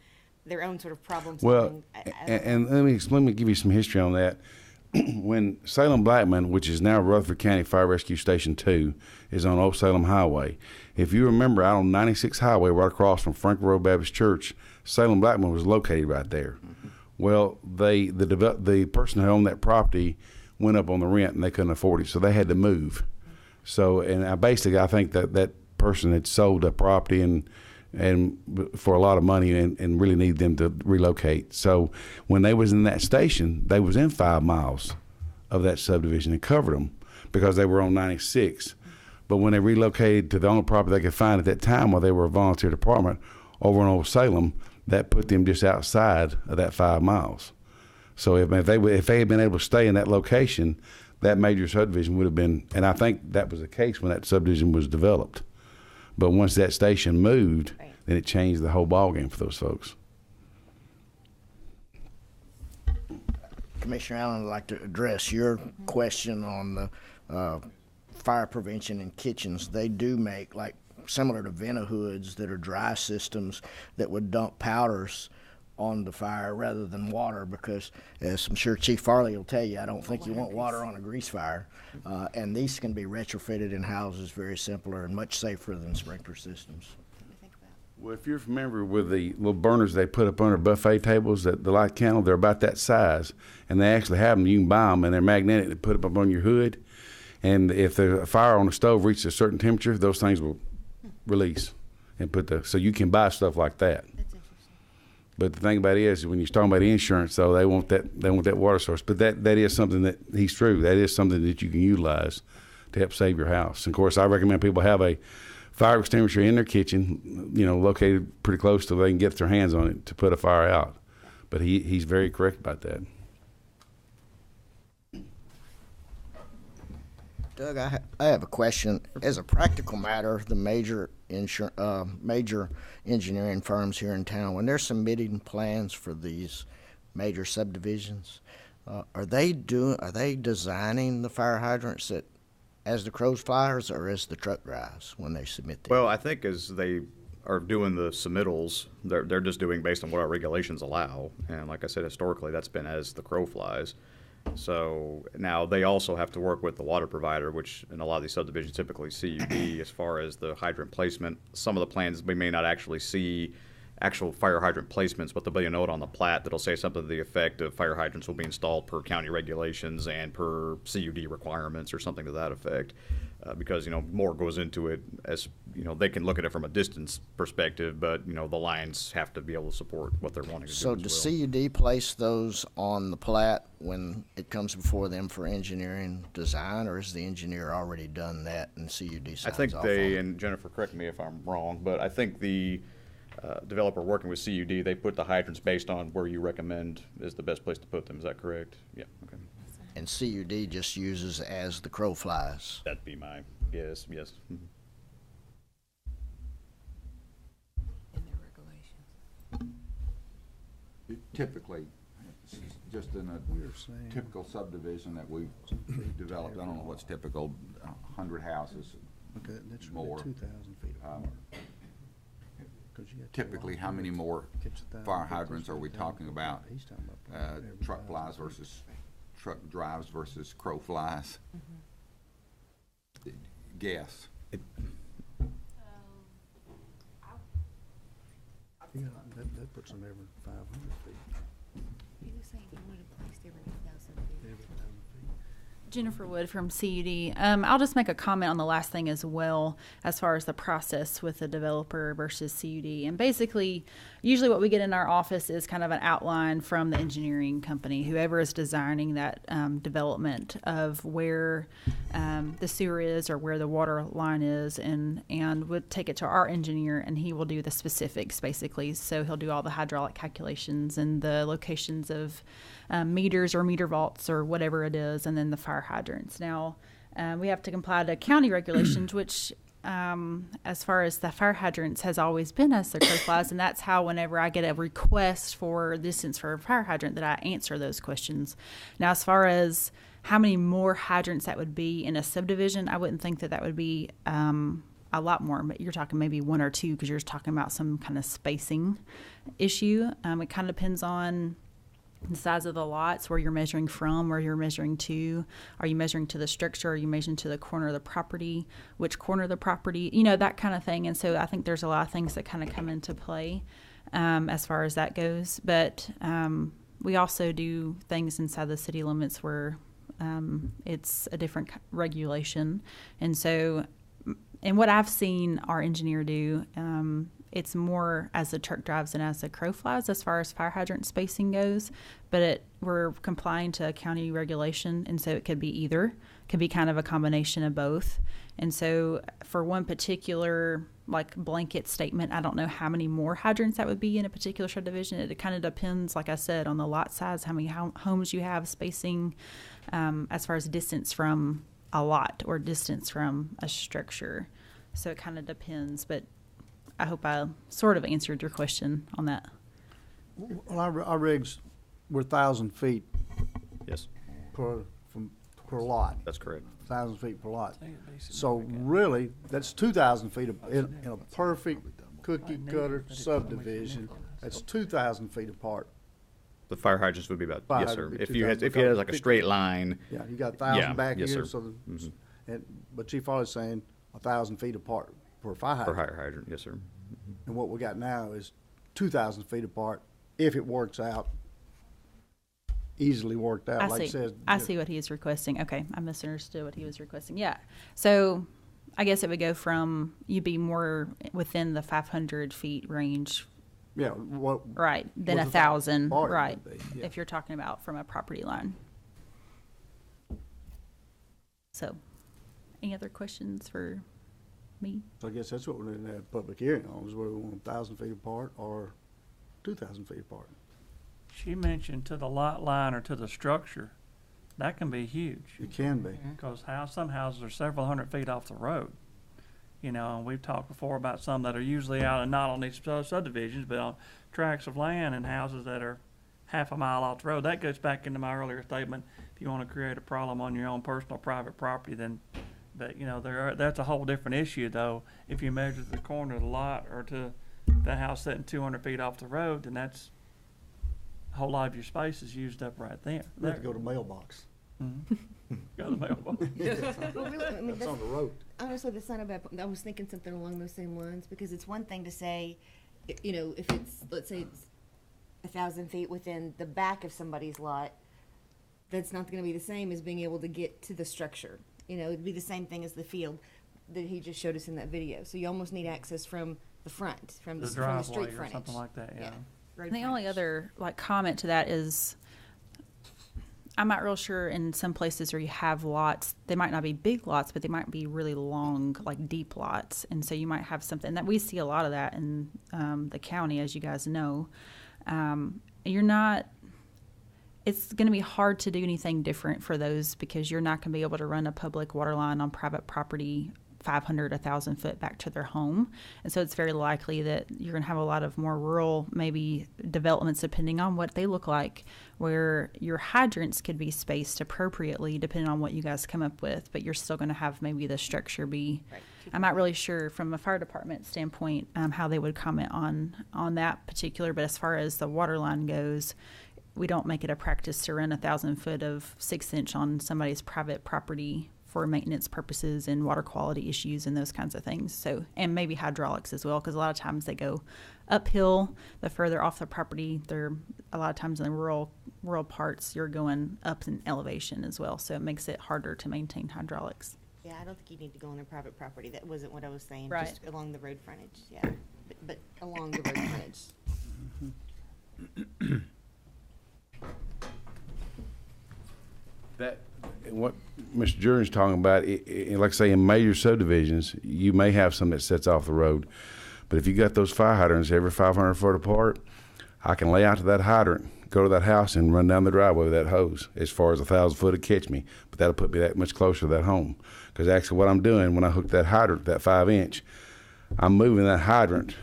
S2: their own sort of problem solving.
S9: Well, and let me give you some history on that. When Salem Blackman, which is now Rutherford County Fire Rescue Station 2, is on Old Salem Highway. If you remember, out on 96 Highway, right across from Frank Road Baptist Church, Salem Blackman was located right there. Mm-hmm. Well, the person who owned that property went up on the rent, and they couldn't afford it, so they had to move. So, and I think that person had sold the property and for a lot of money and really needed them to relocate. So when they was in that station, they was in 5 miles of that subdivision and covered them because they were on 96. But when they relocated to the only property they could find at that time while they were a volunteer department over in Old Salem, that put them just outside of that 5 miles. So if they had been able to stay in that location, that major subdivision would have been, and I think that was the case when that subdivision was developed. But once that station moved, then it changed the whole ballgame for those folks.
S11: Commissioner Allen, I'd like to address your question on the fire prevention in kitchens. They do make, like, similar to Ventahoods that are dry systems that would dump powders on the fire rather than water, because as I'm sure Chief Farley will tell you, I don't think you want water on a grease fire. And these can be retrofitted in houses very simpler and much safer than sprinkler systems.
S9: Well, if you're familiar with the little burners they put up under buffet tables, the light candle, they're about that size, and they actually have them. You can buy them, and they're magnetic. They put them up on your hood, and if the fire on the stove reaches a certain temperature, those things will release and so you can buy stuff like that. But the thing about it is, when you're talking about insurance, though, they want that water source. But that is something that he's true. That is something that you can utilize to help save your house. And of course, I recommend people have a fire extinguisher in their kitchen, located pretty close to where they can get their hands on it to put a fire out. But he's very correct about that.
S11: Doug, I have a question. As a practical matter, the major engineering firms here in town, when they're submitting plans for these major subdivisions, are they designing the fire hydrants that as the crows flies or as the truck drives when they submit them?
S4: Well, I think as they are doing the submittals, they're just doing based on what our regulations allow. And like I said, historically, that's been as the crow flies. So now they also have to work with the water provider, which in a lot of these subdivisions typically CUD, as far as the hydrant placement. Some of the plans we may not actually see actual fire hydrant placements, but there'll be a note on the plat that'll say something to the effect of fire hydrants will be installed per county regulations and per CUD requirements or something to that effect. Because, more goes into it as, they can look at it from a distance perspective, but, the lines have to be able to support what they're wanting to
S11: So
S4: do
S11: does
S4: as well.
S11: CUD place those on the plat when it comes before them for engineering design, or has the engineer already done that and CUD signs
S4: I think
S11: off
S4: they,
S11: on it?
S4: and Jennifer, correct me if I'm wrong, but I think the developer working with CUD, they put the hydrants based on where you recommend is the best place to put them. Is that correct? Yeah, okay.
S11: And CUD just uses as the crow flies.
S4: That'd be my guess, yes. Mhm.
S1: Typically, just in a typical subdivision that we've developed, I don't know what's typical, 100 houses.
S8: Okay, that's
S1: More.
S8: 2,000 feet apart. 'Cause you got two
S1: Typically,
S8: long
S1: how many
S8: hydrants.
S1: more
S8: Catch 1,000
S1: fire
S8: feet, that's
S1: hydrants are we
S8: 3,000
S1: talking
S8: feet.
S1: about?
S8: He's talking about every
S1: Truck
S8: 1,000
S1: flies
S8: feet.
S1: versus truck drives versus crow flies? Guess.
S8: Yeah, that puts them every 500 feet,
S2: He was saying he wanted to place every 1,000 feet.
S8: every 1,000 feet.
S3: Jennifer Wood from CUD. I'll just make a comment on the last thing as well, as far as the process with the developer versus CUD. And basically, usually what we get in our office is kind of an outline from the engineering company, whoever is designing that development of where the sewer is or where the water line is, and would take it to our engineer, and he will do the specifics basically. So he'll do all the hydraulic calculations and the locations of meters or meter vaults or whatever it is, and then the fire hydrants. Now, we have to comply to county regulations, which, as far as the fire hydrants, has always been as the crow flies, and that's how whenever I get a request for distance for a fire hydrant, that I answer those questions. Now, as far as how many more hydrants that would be in a subdivision, I wouldn't think that would be a lot more, but you're talking maybe one or two because you're just talking about some kind of spacing issue. It kind of depends on the size of the lots, where you're measuring from, where you're measuring to. Are you measuring to the structure? Are you measuring to the corner of the property? Which corner of the property? That kind of thing. And so I think there's a lot of things that kind of come into play as far as that goes. But we also do things inside the city limits where it's a different regulation. And so, and what I've seen our engineer do, it's more as the truck drives and as the crow flies as far as fire hydrant spacing goes, but we're complying to a county regulation, and so it could be either. It could be kind of a combination of both. And so for one particular blanket statement, I don't know how many more hydrants that would be in a particular subdivision. It kind of depends, like I said, on the lot size, how many homes you have, spacing, as far as distance from a lot or distance from a structure. So it kind of depends, but I hope I sort of answered your question on that.
S8: Well, our rigs were 1,000 feet
S4: Yes,
S8: per lot,
S4: that's correct.
S8: 1,000 feet per lot. So really, that's 2,000 feet in a perfect cookie cutter subdivision. That's 2,000 feet apart.
S4: The fire hydrants would be about,
S8: Fire
S4: yes, sir.
S8: hydrant would be
S4: If you had
S8: 2,000,
S4: like a straight line,
S8: Yeah, you got 1,000
S4: Yeah,
S8: back
S4: yes,
S8: here,
S4: sir.
S8: so,
S4: Mhm.
S8: but Chief Farley's saying 1,000 feet apart per fire
S4: per
S8: hydrant.
S4: fire hydrant, yes, sir.
S8: And what we got now is 2,000 feet apart, if it works out, easily worked out, like it says.
S3: I see what he is requesting. Okay, I misunderstood what he was requesting. Yeah. So I guess it would go from, you'd be more within the 500 feet range,
S8: Yeah, what,
S3: right, than
S8: What the
S3: 1,000,
S8: part would
S3: right,
S8: be, yeah.
S3: if you're talking about from a property line. So, any other questions for meet?
S8: So I guess that's what we need to have a public hearing on, is whether we want 1,000 feet apart or 2,000 feet apart.
S5: She mentioned to the lot line or to the structure. That can be huge.
S8: It can be.
S5: Because some houses are several hundred feet off the road. You know, and we've talked before about some that are usually out and not on these subdivisions, but on tracts of land and houses that are half a mile off the road. That goes back into my earlier statement. If you want to create a problem on your own personal private property, then, but you know, that's a whole different issue though. If you measure the corner of the lot or to the house sitting 200 feet off the road, then that's a whole lot of your space is used up right there.
S8: We have to go to mailbox.
S5: Go to the mailbox.
S2: Well, really, I mean,
S8: That's on the road.
S2: honestly, that's not a bad point. I was thinking something along those same lines, because it's one thing to say, you know, if it's, let's say it's 1,000 feet within the back of somebody's lot, that's not gonna be the same as being able to get to the structure. You know, it'd be the same thing as the field that he just showed us in that video. So you almost need access from the front, from the
S5: driveway
S2: street
S5: or
S2: frontage.
S5: something like that, yeah.
S2: Road
S3: And the only
S2: frontage.
S3: other like comment to that is, I'm not real sure in some places where you have lots, they might not be big lots, but they might be really long, like deep lots. And so you might have something that we see a lot of that in the county, as you guys know. You're not, it's going to be hard to do anything different for those because you're not going to be able to run a public water line on private property 500, 1,000 foot back to their home. And so it's very likely that you're going to have a lot of more rural, maybe developments, depending on what they look like, where your hydrants could be spaced appropriately depending on what you guys come up with, but you're still going to have maybe the structure be,
S2: Right.
S3: I'm not really sure from a fire department standpoint how they would comment on that particular, but as far as the water line goes, we don't make it a practice to run 1,000 foot of 6-inch on somebody's private property for maintenance purposes and water quality issues and those kinds of things. So, and maybe hydraulics as well, because a lot of times they go uphill. The further off the property, they're a lot of times in the rural parts, you're going up in elevation as well. So it makes it harder to maintain hydraulics.
S2: Yeah, I don't think you need to go on their private property. That wasn't what I was saying.
S3: Right.
S2: Just along the road frontage, yeah. But along the road frontage.
S9: That, what Mr. Jordan's talking about, like I say, in major subdivisions, you may have some that sets off the road. But if you got those fire hydrants every 500 foot apart, I can lay out to that hydrant, go to that house and run down the driveway with that hose as far as 1,000 foot to catch me. But that'll put me that much closer to that home. Because actually what I'm doing when I hook that hydrant, that 5-inch, I'm moving that hydrant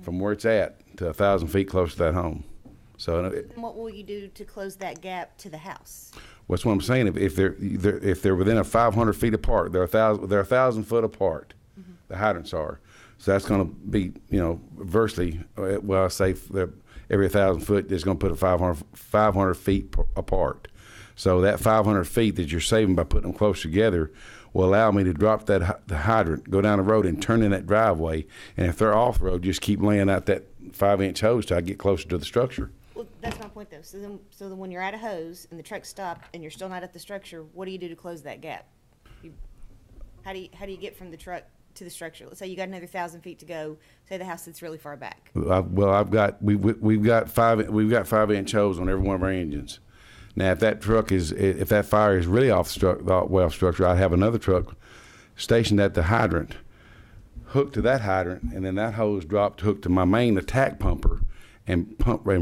S9: from where it's at to 1,000 feet closer to that home. So
S2: Then what will you do to close that gap to the house?
S9: what's what I'm saying. If they're within a 500 feet apart, they're 1,000 foot apart. The hydrants are. So that's going to be, you know, versely. Well, I say every 1,000 foot is going to put a 500 feet apart. So that 500 feet that you're saving by putting them close together will allow me to drop the hydrant, go down the road, and turn in that driveway. And if they're off the road, just keep laying out that 5-inch hose till I get closer to the structure.
S2: Well, that's my point though. So then when you're at a hose and the truck stopped and you're still not at the structure, what do you do to close that gap? How do you get from the truck to the structure? Let's say you got another 1,000 feet to go. Say the house sits really far back.
S9: We've got 5-inch hose on every one of our engines. Now, if that fire is really off structure, I'd have another truck stationed at the hydrant, hooked to that hydrant, and then that hose hooked to my main attack pumper, and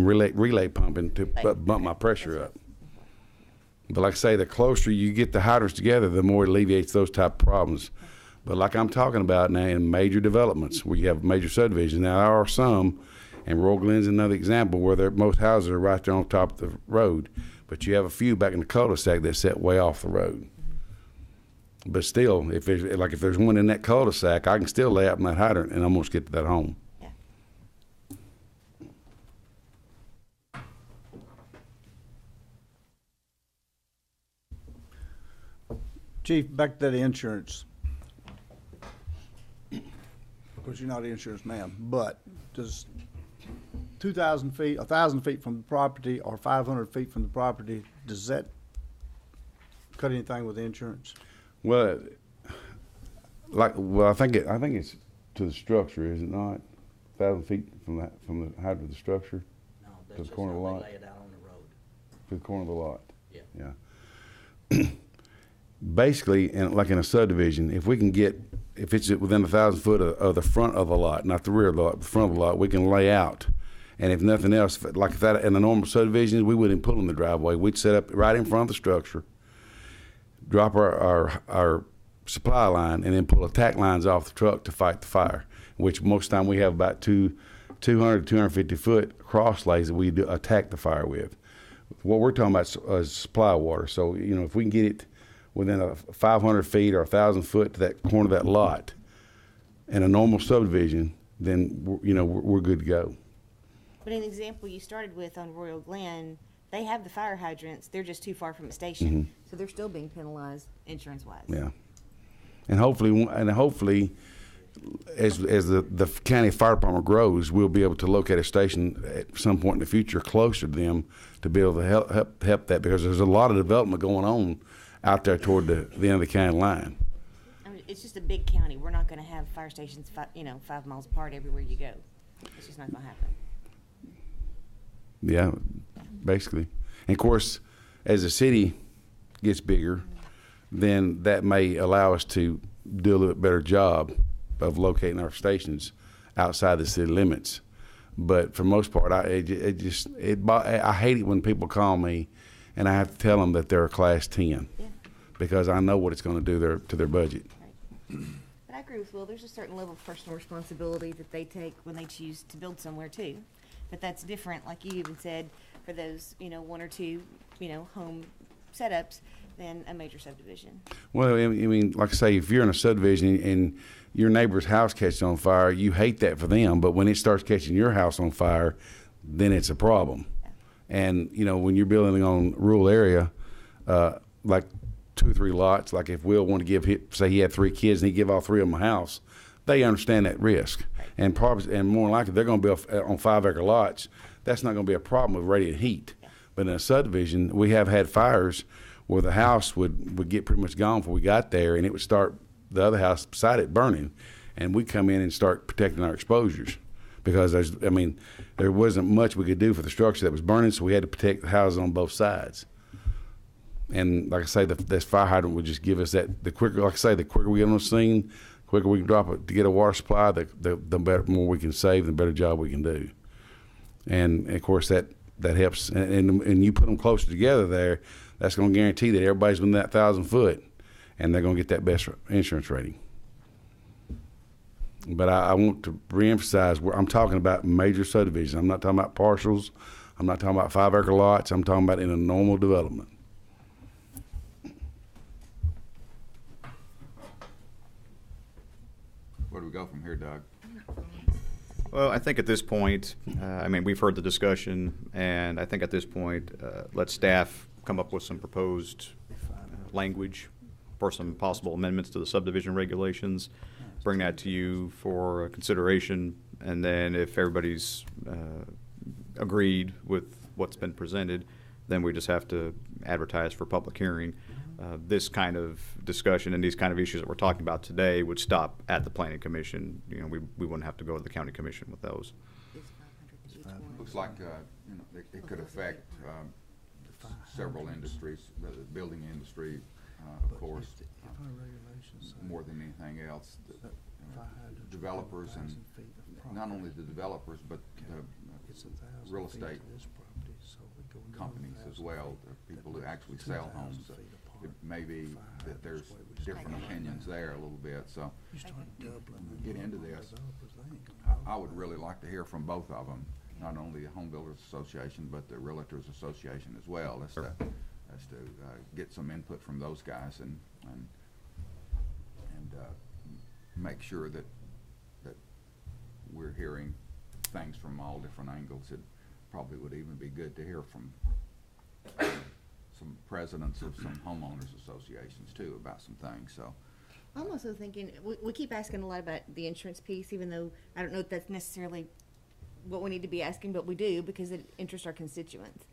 S9: relay pumping to bump my pressure up. But like I say, the closer you get the hydrants together, the more it alleviates those type of problems. But like I'm talking about now in major developments where you have major subdivisions, now there are some, and Royal Glen's another example, where most houses are right there on top of the road. But you have a few back in the cul-de-sac that set way off the road. But still, if there's one in that cul-de-sac, I can still lay out in that hydrant and almost get to that home.
S2: Yeah.
S8: Chief, back to that insurance. Of course, you're not an insurance man, but does 2,000 feet, 1,000 feet from the property or 500 feet from the property, does that cut anything with insurance?
S9: Well, I think it's to the structure, is it not? 1,000 feet from the height of the structure
S10: No,
S9: to
S10: that's
S9: the
S10: just
S9: corner of the
S10: how
S9: lot.
S10: they lay it out on the road.
S9: To the corner of the lot.
S10: Yeah.
S9: Yeah. Basically, like in a subdivision, if we can get if it's within 1,000 foot of the front of the lot, not the rear of the lot, the front of the lot, we can lay out. And if nothing else, like if that in the normal subdivisions, we wouldn't pull in the driveway. We'd set up right in front of the structure, drop our supply line, and then pull the tack lines off the truck to fight the fire, which most time we have about 200 to 250 foot cross lays that we do attack the fire with. What we're talking about is supply of water. So, you know, if we can get it within 500 feet or 1,000 foot to that corner of that lot in a normal subdivision, then, you know, we're good to go.
S2: But an example you started with on Royal Glen, they have the fire hydrants, they're just too far from a station. So they're still being penalized insurance-wise.
S9: Yeah. And hopefully, as the county fire department grows, we'll be able to locate a station at some point in the future closer to them to be able to help that, because there's a lot of development going on out there toward the end of the county line.
S2: I mean, it's just a big county. We're not gonna have fire stations 5 miles apart everywhere you go. It's just not gonna happen.
S9: Yeah, basically. And of course, as the city gets bigger, then that may allow us to do a little bit better job of locating our stations outside the city limits. But for the most part, I hate it when people call me and I have to tell them that they're a class 10, because I know what it's going to do to their budget.
S2: Right. But I agree with Will. There's a certain level of personal responsibility that they take when they choose to build somewhere too. But that's different, like you even said, for those, 1 or 2, home setups than a major subdivision.
S9: Well, I mean, like I say, if you're in a subdivision and your neighbor's house catches on fire, you hate that for them. But when it starts catching your house on fire, then it's a problem.
S2: Yeah.
S9: And, when you're building on rural area, like 2 or 3 lots, like if Will wanted to give, say he had 3 kids and he give all 3 of them a house, they understand that risk. And probably, and more likely, they're going to be on 5-acre lots. That's not going to be a problem with radiant heat. But in a subdivision, we have had fires where the house would get pretty much gone before we got there, and it would start the other house beside it burning, and we'd come in and start protecting our exposures, because there wasn't much we could do for the structure that was burning, so we had to protect the houses on both sides. And like I say, this fire hydrant would just give us that. The quicker we get on the scene, the quicker we can drop it to get a water supply, the better, more we can save, the better job we can do. And of course that helps. And you put them closer together there, that's going to guarantee that everybody's within that 1,000 foot, and they're going to get that best insurance rating. But I want to reemphasize, I'm talking about major subdivisions. I'm not talking about parcels. I'm not talking about 5-acre lots. I'm talking about in a normal development.
S1: Where do we go from here, Doug?
S4: Well, I think at this point, we've heard the discussion, and I think at this point, let staff come up with some proposed language for some possible amendments to the subdivision regulations, bring that to you for consideration, and then if everybody's agreed with what's been presented, then we just have to advertise for public hearing. This kind of discussion and these kind of issues that we're talking about today would stop at the Planning Commission. We wouldn't have to go to the County Commission with those.
S1: Looks like it could affect several industries, the building industry, of course, more than anything else. Developers, and not only the developers, but the real estate companies as well, the people who actually sell homes. It may be that there's different opinions there a little bit, so get into this. I would really like to hear from both of them, not only the Home Builders Association, but the Realtors Association as well, as to get some input from those guys and make sure that we're hearing things from all different angles. It probably would even be good to hear from some presidents of some homeowners associations too about some things. So
S2: I'm also thinking, we keep asking a lot about the insurance piece, even though I don't know if that's necessarily what we need to be asking, but we do because it interests our constituents.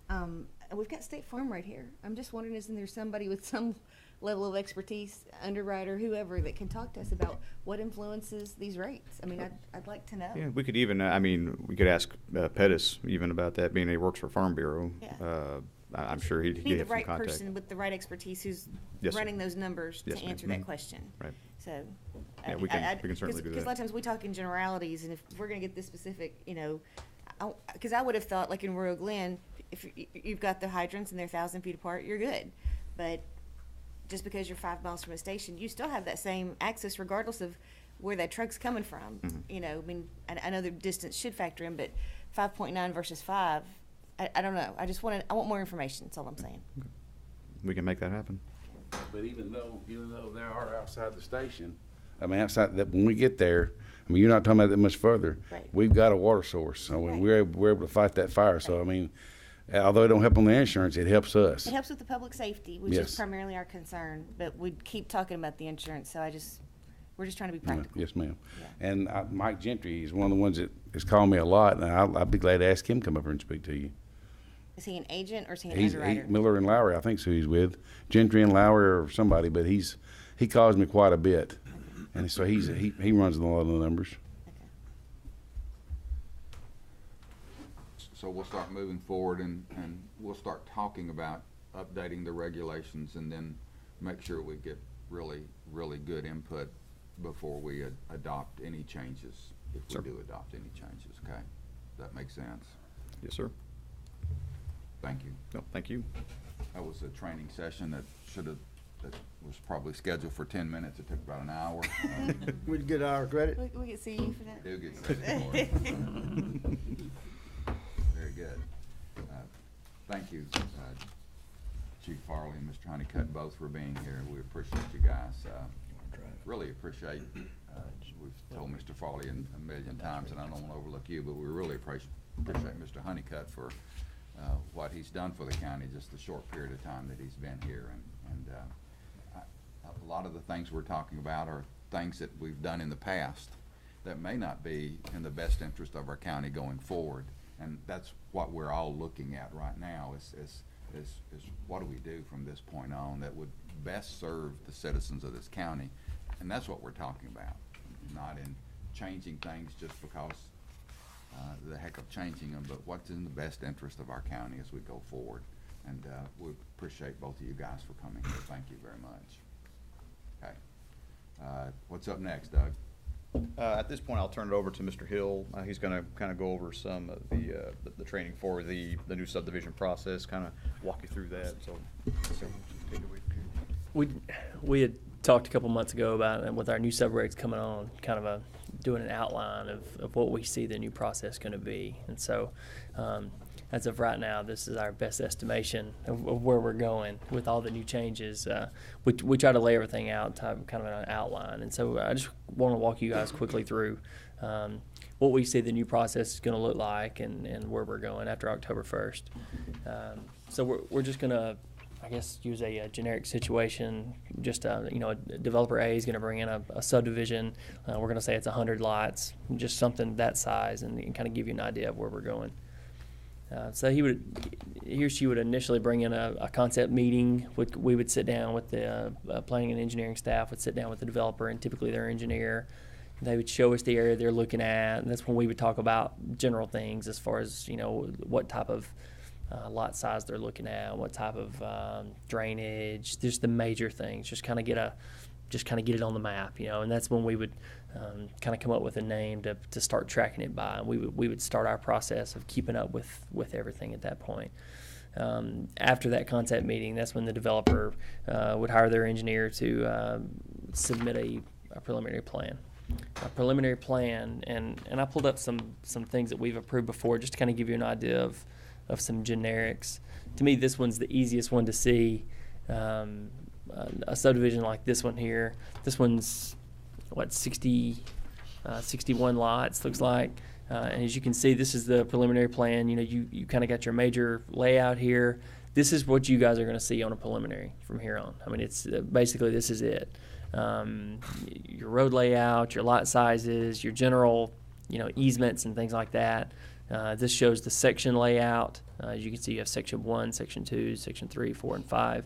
S2: And we've got State Farm right here. I'm just wondering, isn't there somebody with some level of expertise, underwriter, whoever, that can talk to us about what influences these rates? I'd like to know.
S4: Yeah, we could even, we could ask Pettis even about that, being he works for Farm Bureau.
S2: Yeah.
S4: I'm sure he'd
S2: You
S4: get
S2: need the
S4: some
S2: right
S4: contact.
S2: person with the right expertise who's
S4: Yes, sir.
S2: running those numbers
S4: Yes,
S2: to
S4: ma'am.
S2: answer that
S4: Mhm.
S2: question.
S4: Right.
S2: So.
S4: Yeah, we can certainly do
S2: Because a lot of
S4: that.
S2: times we talk in generalities, and if we're gonna get this specific, you know, because I would have thought, like in Royal Glen, if you've got the hydrants and they're 1,000 feet apart, you're good. But just because you're 5 miles from a station, you still have that same access regardless of where that truck's coming from.
S4: Mm-hmm.
S2: You know, I mean, I know the distance should factor in, but 5.9 versus 5, I don't know. I want more information, that's all I'm saying.
S4: We can make that happen.
S9: But even though they are outside the station, I mean, outside that, when we get there, I mean, you're not talking about that much further.
S2: Right.
S9: We've got a water source, so
S2: Right.
S9: we're able to fight that fire. So, I mean, although it don't help on the insurance, it helps us.
S2: It helps with the public safety, which
S9: Yes.
S2: is primarily our concern, but we keep talking about the insurance, so we're just trying to be practical.
S9: Yes, ma'am.
S2: Yeah.
S9: And Mike Gentry is one of the ones that has called me a lot, and I'd be glad to ask him to come over and speak to you.
S2: Is he an agent or is he an
S9: He's
S2: underwriter?
S9: Miller and Lowry, I think is who he's with. Gentry and Lowry or somebody, but he calls me quite a bit. And so he runs a lot of the numbers.
S2: Okay.
S1: So we'll start moving forward and we'll start talking about updating the regulations and then make sure we get really, really good input before we adopt any changes, if
S4: Sure.
S1: we do adopt any changes, okay? That makes sense?
S4: Yes, sir.
S1: Thank you.
S4: No, thank you.
S1: That was a training session that was probably scheduled for 10 minutes. It took about an hour.
S8: We'd get our credit.
S2: We can see you for that.
S1: Do get credit for it. Very good. Thank you, Chief Farley and Mr. Honeycutt, both for being here. We appreciate you guys. Really appreciate, we've told Mr. Farley a million times, and I don't want to overlook you, but we really appreciate Mr. Honeycutt for what he's done for the county, just the short period of time that he's been here. And a lot of the things we're talking about are things that we've done in the past that may not be in the best interest of our county going forward. And that's what we're all looking at right now is what do we do from this point on that would best serve the citizens of this county? And that's what we're talking about, not in changing things just because the heck of changing them, but what's in the best interest of our county as we go forward. And we appreciate both of you guys for coming here. Thank you very much. Okay. What's up next, Doug?
S4: At this point, I'll turn it over to Mr. Hill. He's going to kind of go over some of the training for the new subdivision process, kind of walk you through that. So take it away.
S7: We had talked a couple months ago about with our new subregs coming on, kind of doing an outline of what we see the new process going to be. And so as of right now, this is our best estimation of where we're going with all the new changes. We try to lay everything out, kind of an outline. And so I just want to walk you guys quickly through what we see the new process is going to look like and where we're going after October 1st. So we're just going to, I guess, use a generic situation. Just developer A is going to bring in a subdivision. We're going to say it's 100 lots, just something that size, and kind of give you an idea of where we're going. So he or she would initially bring in a concept meeting. We would sit down with the planning and engineering staff. Would sit down with the developer and typically their engineer. They would show us the area they're looking at, and that's when we would talk about general things as far as what type of lot size they're looking at, what type of drainage, just the major things. Just kind of get it on the map, and that's when we would kind of come up with a name to start tracking it by. And we would start our process of keeping up with everything at that point. After that concept meeting, that's when the developer would hire their engineer to submit a preliminary plan. A preliminary plan, and I pulled up some things that we've approved before just to kind of give you an idea of some generics. To me, this one's the easiest one to see. A subdivision like this one here. This one's 61 lots looks like. And as you can see, this is the preliminary plan. You kind of got your major layout here. This is what you guys are going to see on a preliminary from here on. I mean, it's basically this is it. Your road layout, your lot sizes, your general, easements and things like that. This shows the section layout. As you can see, you have section 1, section 2, section 3, 4, and 5.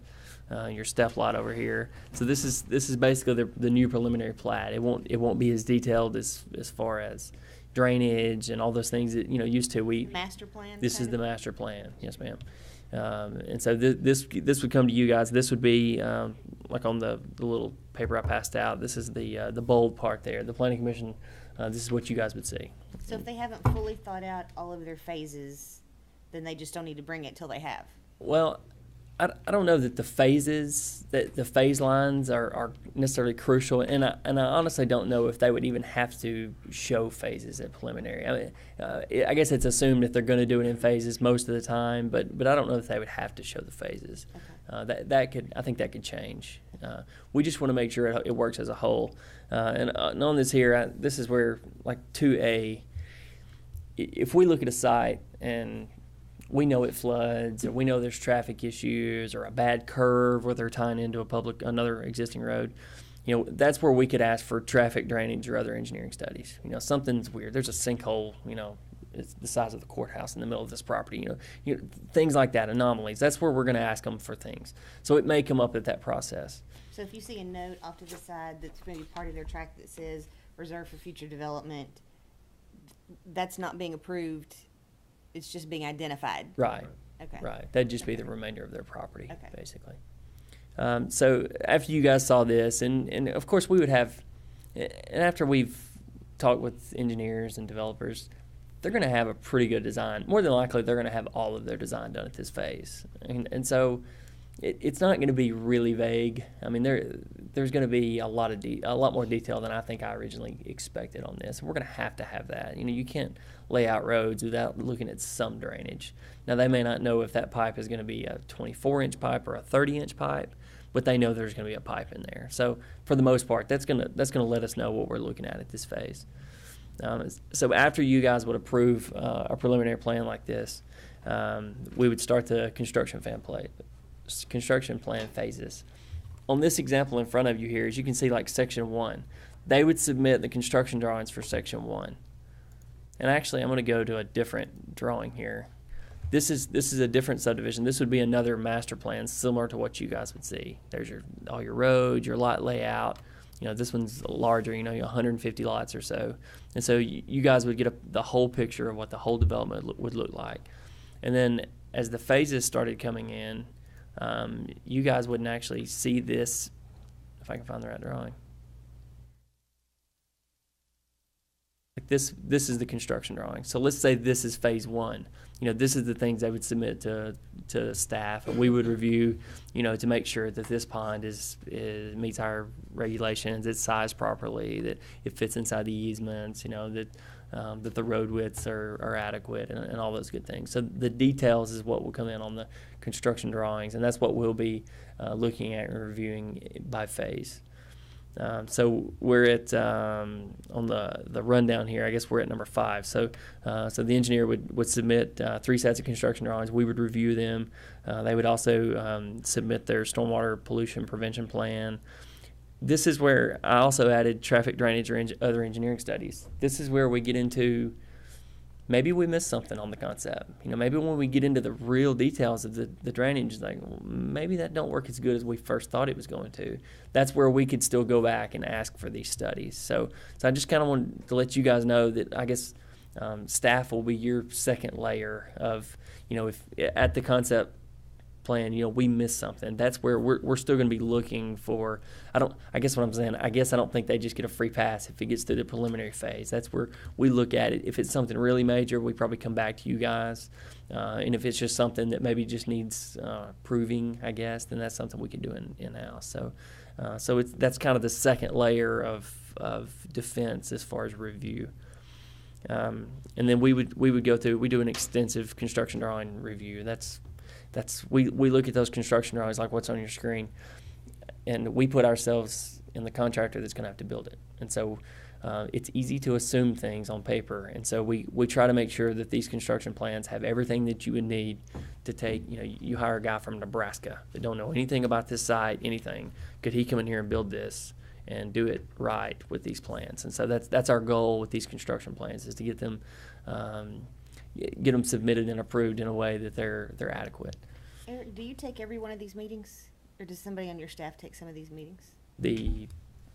S7: Your step lot over here. So this is basically the new preliminary plat. It won't be as detailed as far as drainage and all those things that, used to
S2: Master plan?
S7: this is
S2: kind
S7: the
S2: of?
S7: master plan. Yes, ma'am. And so this would come to you guys. This would be like on the little paper I passed out. This is the bold part there. The planning commission. This is what you guys would see.
S2: So if they haven't fully thought out all of their phases, then they just don't need to bring it till they have.
S7: Well, I don't know that the phases, that the phase lines are necessarily crucial, and I honestly don't know if they would even have to show phases at preliminary. I mean, I guess it's assumed that they're going to do it in phases most of the time, but I don't know if they would have to show the phases.
S2: Okay.
S7: I think that could change. We just want to make sure it works as a whole. And on this here, this is where, like 2A, if we look at a site and we know it floods, or we know there's traffic issues, or a bad curve where they're tying into another existing road, that's where we could ask for traffic drainage or other engineering studies. Something's weird. There's a sinkhole, it's the size of the courthouse in the middle of this property, things like that, anomalies. That's where we're going to ask them for things. So it may come up at that process.
S2: So if you see a note off to the side that's maybe part of their track that says reserved for future development, that's not being approved. It's just being identified.
S7: Right.
S2: Okay.
S7: Right. That'd just be the remainder of their property,
S2: Okay.
S7: basically. So after you guys saw this, and of course we would have, and after we've talked with engineers and developers, they're going to have a pretty good design. More than likely, they're going to have all of their design done at this phase. And so it's not going to be really vague. I mean, there's going to be a lot more detail than I think I originally expected on this. And we're going to have that. You can't lay out roads without looking at some drainage. Now, they may not know if that pipe is going to be a 24-inch pipe or a 30-inch pipe, but they know there's going to be a pipe in there. So for the most part, that's going to let us know what we're looking at this phase. So after you guys would approve a preliminary plan like this, we would start the construction plan phases. On this example in front of you here, as you can see, like section 1, they would submit the construction drawings for section 1. And actually, I'm going to go to a different drawing here. This is a different subdivision. This would be another master plan similar to what you guys would see. There's all your roads, your lot layout. This one's larger, 150 lots or so. And so you guys would get the whole picture of what the whole development would look like. And then as the phases started coming in, you guys wouldn't actually see this, if I can find the right drawing. Like this is the construction drawing. So let's say this is phase 1. This is the things they would submit to staff, and we would review, to make sure that this pond meets our regulations, it's sized properly, that it fits inside the easements, that the road widths are adequate, and all those good things. So the details is what will come in on the construction drawings, and that's what we'll be looking at and reviewing by phase. So we're at on the rundown here. I guess we're at number 5. So the engineer would submit 3 sets of construction drawings. We would review them. They would also submit their stormwater pollution prevention plan. This is where I also added traffic drainage or other engineering studies. This is where we get into, maybe we missed something on the concept. Maybe when we get into the real details of the drainage, like maybe that don't work as good as we first thought it was going to. That's where we could still go back and ask for these studies. So I just kind of wanted to let you guys know that I guess staff will be your second layer of, if at the concept plan, we missed something. That's where we're still going to be looking for. I guess what I'm saying, I don't think they just get a free pass if it gets to the preliminary phase. That's where we look at it. If it's something really major, we probably come back to you guys. And if it's just something that maybe just needs proving, I guess, then that's something we can do in-house. So that's kind of the second layer of defense as far as review. And then we would go through, we do an extensive construction drawing review. We look at those construction drawings like what's on your screen, and we put ourselves in the contractor that's going to have to build it. And so it's easy to assume things on paper, and so we try to make sure that these construction plans have everything that you would need to take. You hire a guy from Nebraska that don't know anything about this site, anything. Could he come in here and build this and do it right with these plans? And so that's our goal with these construction plans, is to get them submitted and approved in a way that they're adequate.
S2: Eric, do you take every one of these meetings, or does somebody on your staff take some of these meetings?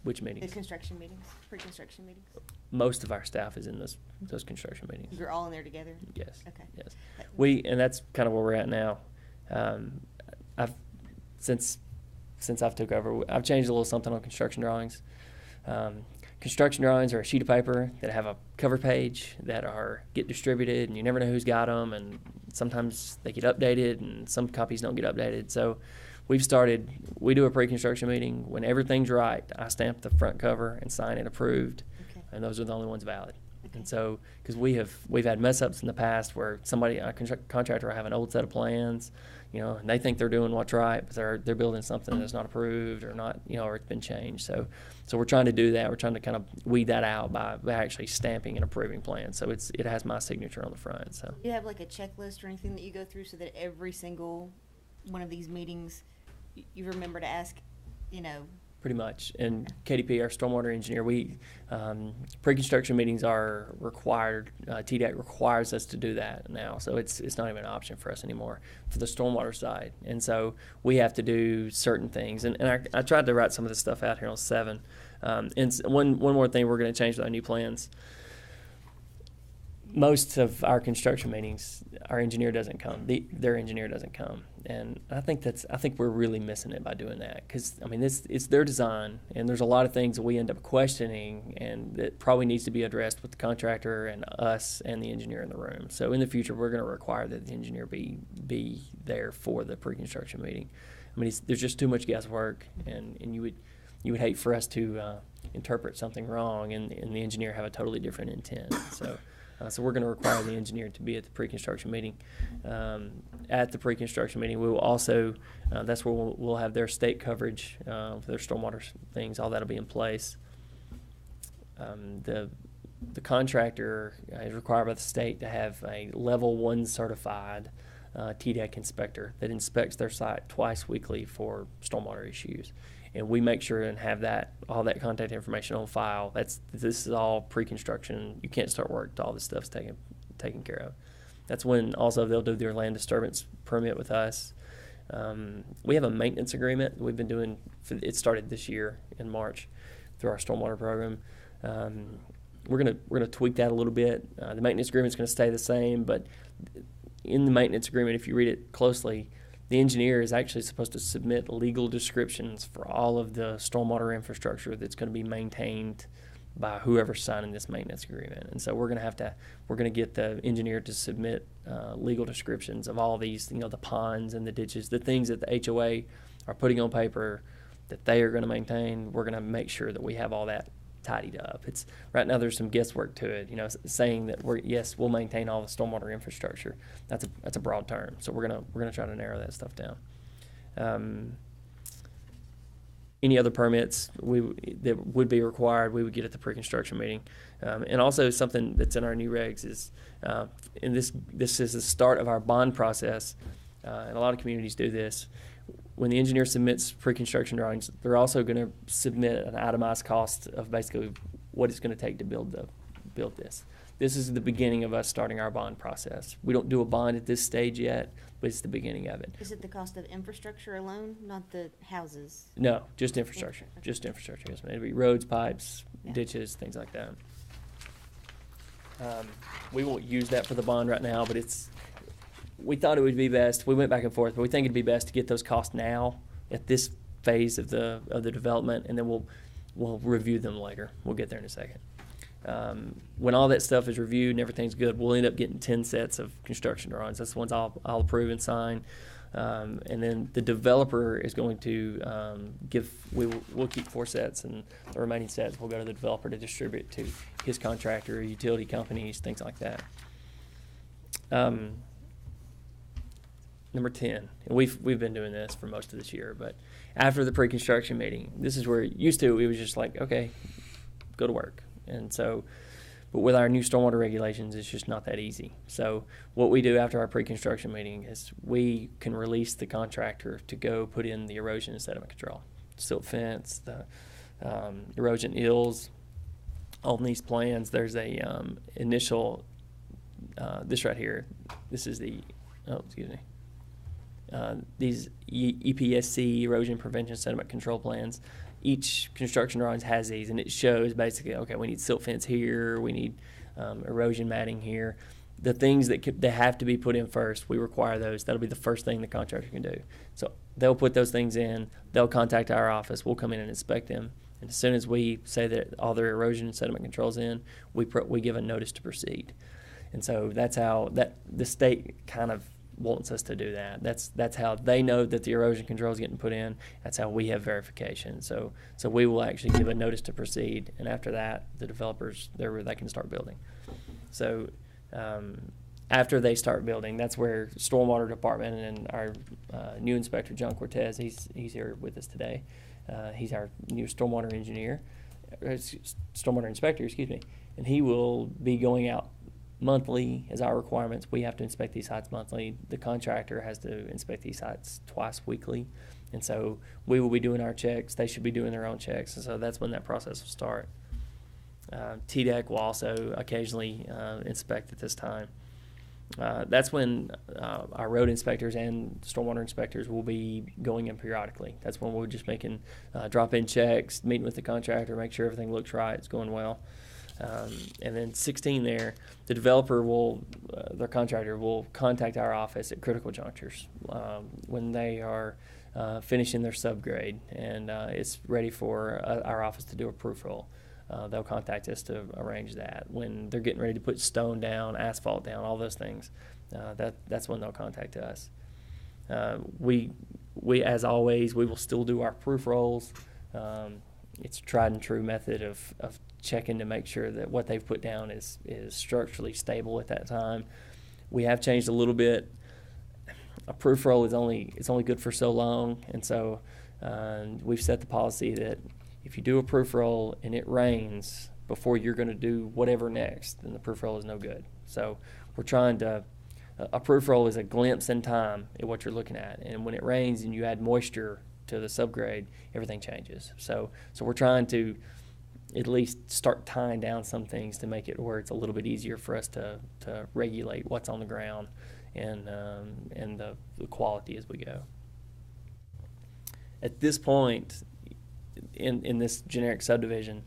S7: Which
S2: The
S7: meetings?
S2: construction meetings, pre-construction meetings?
S7: Most of our staff is in those construction meetings.
S2: You're all in there together?
S7: Yes.
S2: Okay.
S7: Yes.
S2: Uh,
S7: And that's kind of where we're at now. I've since I've took over, I've changed a little something on construction drawings. Construction drawings are a sheet of paper that have a cover page that get distributed, and you never know who's got them, and sometimes they get updated, and some copies don't get updated. So we do a pre-construction meeting. When everything's right, I stamp the front cover and sign it approved,
S2: Okay.
S7: and those are the only ones valid.
S2: Okay.
S7: And so, because we've had mess ups in the past where a contractor will have an old set of plans, and they think they're doing what's right, but they're building something that's not approved or not, or it's been changed. So we're trying to do that. We're trying to kind of weed that out by actually stamping and approving plans. So it has my signature on the front. So
S2: Do you have like a checklist or anything that you go through so that every single one of these meetings, you remember to ask,
S7: pretty much. And KDP, our stormwater engineer, pre-construction meetings are required. TDEC requires us to do that now, so it's not even an option for us anymore for the stormwater side. And so we have to do certain things. And I tried to write some of this stuff out here on 7. And one more thing we're going to change with our new plans. Most of our construction meetings, our engineer doesn't come. Their engineer doesn't come, and I think we're really missing it by doing that. Because it's their design, and there's a lot of things that we end up questioning, and that probably needs to be addressed with the contractor and us and the engineer in the room. So in the future, we're going to require that the engineer be there for the pre-construction meeting. There's just too much guesswork, and you would hate for us to interpret something wrong, and the engineer have a totally different intent. So we're going to require the engineer to be at the pre-construction meeting. At the pre-construction meeting, we will also, that's where we'll have their state coverage for their stormwater things. All that'll be in place. The contractor is required by the state to have a level 1 certified TDEC inspector that inspects their site twice weekly for stormwater issues. And we make sure and have all that contact information on file. This is all pre-construction. You can't start work till all this stuff's taken care of. That's when also they'll do their land disturbance permit with us. We have a maintenance agreement that we've been doing. It started this year in March through our stormwater program. We're gonna tweak that a little bit. The maintenance agreement is going to stay the same, but in the maintenance agreement, if you read it closely, the engineer is actually supposed to submit legal descriptions for all of the stormwater infrastructure that's going to be maintained by whoever's signing this maintenance agreement. And so we're going to get the engineer to submit legal descriptions of all these, the ponds and the ditches, the things that the HOA are putting on paper that they are going to maintain. We're going to make sure that we have all that tidied up. Right now there's some guesswork to it, saying that we'll maintain all the stormwater infrastructure. That's a broad term. So we're gonna try to narrow that stuff down. Any other permits that would be required, we would get at the pre-construction meeting. And also something that's in our new regs is, and this is the start of our bond process, and a lot of communities do this. When the engineer submits pre-construction drawings, they're also going to submit an itemized cost of basically what it's going to take to build this. This is the beginning of us starting our bond process. We don't do a bond at this stage yet, but it's the beginning of it.
S2: Is it the cost of infrastructure alone, not the houses?
S7: No, just infrastructure. Just infrastructure. Yes, it'll be roads, pipes,
S2: Yeah.
S7: ditches, things like that. We won't use that for the bond right now, but we thought it would be best. We went back and forth, but we think it'd be best to get those costs now at this phase of the development, and then we'll review them later. We'll get there in a second. When all that stuff is reviewed and everything's good, we'll end up getting 10 sets of construction drawings. That's the ones I'll approve and sign. And then the developer is going to we'll keep 4 sets, and the remaining sets will go to the developer to distribute to his contractor, utility companies, things like that. Number 10, and we've been doing this for most of this year, but after the pre-construction meeting, this is where it used to, it was just like, okay, go to work. And so, but with our new stormwater regulations, it's just not that easy. So what we do after our pre-construction meeting is we can release the contractor to go put in the erosion and sediment control, silt fence, the erosion ills. On these plans, there's a initial, this right here, this is the, these EPSC, erosion prevention sediment control plans. each construction drawings has these, and it shows basically, okay, we need silt fence here, we need erosion matting here. The things that have to be put in first, we require those. That'll be the first thing the contractor can do. So they'll put those things in. They'll contact our office. We'll come in and inspect them. And as soon as we say that all their erosion and sediment controls in, we give a notice to proceed. And so that's how the state kind of wants us to do that. That's how they know that the erosion control is getting put in. That's how we have verification. So we will actually give a notice to proceed, and after that, the developers they can start building. So after they start building, that's where Stormwater Department and our new inspector John Cortez, he's here with us today. He's our new stormwater inspector, excuse me, and he will be going out monthly as our requirements. We have to inspect these sites monthly. The contractor has to inspect these sites twice weekly. And so we will be doing our checks. They should be doing their own checks. And so that's when that process will start. TDEC will also occasionally inspect at this time. That's when our road inspectors and stormwater inspectors will be going in periodically. That's when we're just making drop-in checks, meeting with the contractor, make sure everything looks right, it's going well. And then 16 there, the developer their contractor will contact our office at critical junctures when they are finishing their subgrade and it's ready for our office to do a proof roll. They'll contact us to arrange that. When they're getting ready to put stone down, asphalt down, all those things, that's when they'll contact us. We as always, we will still do our proof rolls. It's a tried and true method of checking to make sure that what they've put down is structurally stable at that time. We have changed a little bit. A proof roll is only good for so long, and so we've set the policy that if you do a proof roll and it rains before you're going to do whatever next, then the proof roll is no good. So we're trying to a proof roll is a glimpse in time at what you're looking at, and when it rains and you add moisture to the subgrade, everything changes. So we're trying to at least start tying down some things to make it where it's a little bit easier for us to regulate what's on the ground and the quality as we go. At this point, in this generic subdivision,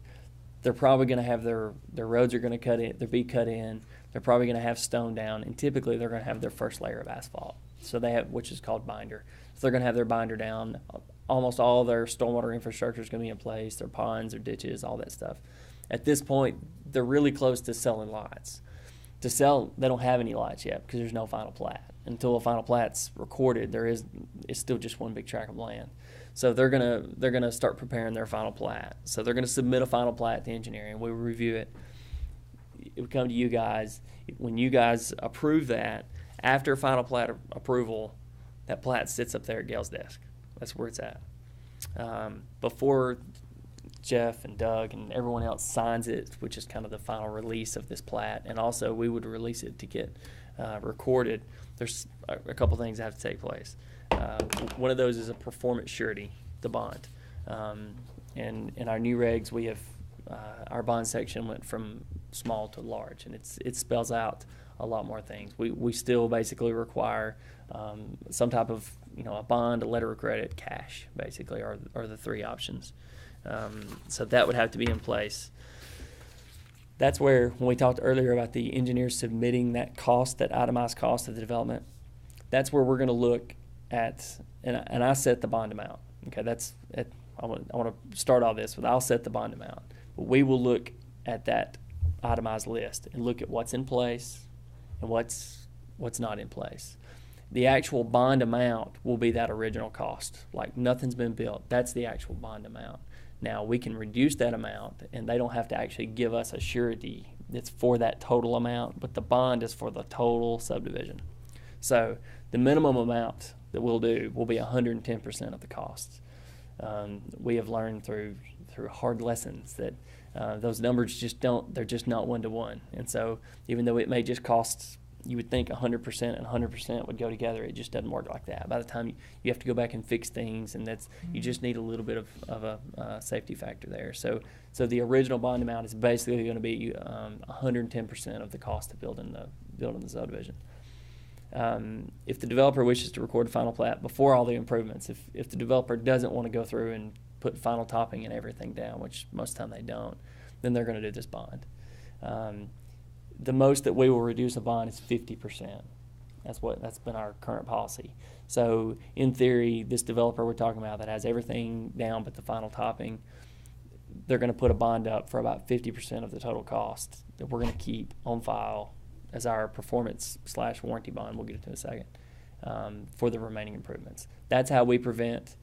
S7: they're probably going to have their roads are going to be cut in. They're probably going to have stone down, and typically they're going to have their first layer of asphalt. So they have, which is called binder. So they're going to have their binder down. Almost all their stormwater infrastructure is going to be in place, their ponds, their ditches, all that stuff. At this point, they're really close to selling lots. To sell, they don't have any lots yet because there's no final plat. Until a final plat's recorded, it's still just one big tract of land. So they're gonna start preparing their final plat. So they're gonna submit a final plat to engineering. We review it. It would come to you guys. When you guys approve that, after final plat approval, that plat sits up there at Gail's desk. That's where it's at. Before Jeff and Doug and everyone else signs it, which is kind of the final release of this plat, and also we would release it to get recorded, there's a couple things that have to take place. One of those is a performance surety, the bond. And in our new regs, we have our bond section went from small to large, and it spells out a lot more things. We still basically require some type of a bond, a letter of credit, cash, basically, are the three options. So that would have to be in place. That's where, when we talked earlier about the engineers submitting that cost, that itemized cost of the development, that's where we're going to look at, and I set the bond amount. Okay, I want to start all this with I'll set the bond amount. But we will look at that itemized list and look at what's in place and what's not in place. The actual bond amount will be that original cost. Like nothing's been built. That's the actual bond amount. Now we can reduce that amount, and they don't have to actually give us a surety that's for that total amount, but the bond is for the total subdivision. So the minimum amount that we'll do will be 110% of the costs. We have learned through hard lessons that those numbers they're just not one-to-one. And so even though it may just cost, you would think 100% and 100% would go together, it just doesn't work like that. By the time you have to go back and fix things, and you just need a little bit of a safety factor there. So the original bond amount is basically going to be 110% of the cost of building the subdivision. If the developer wishes to record a final plat before all the improvements, if the developer doesn't want to go through and put final topping and everything down, which most of the time they don't, then they're going to do this bond. The most that we will reduce a bond is 50%. That's been our current policy. So in theory, this developer we're talking about that has everything down but the final topping, they're going to put a bond up for about 50% of the total cost that we're going to keep on file as our performance/warranty bond. We'll get into in a second, for the remaining improvements. That's how we prevent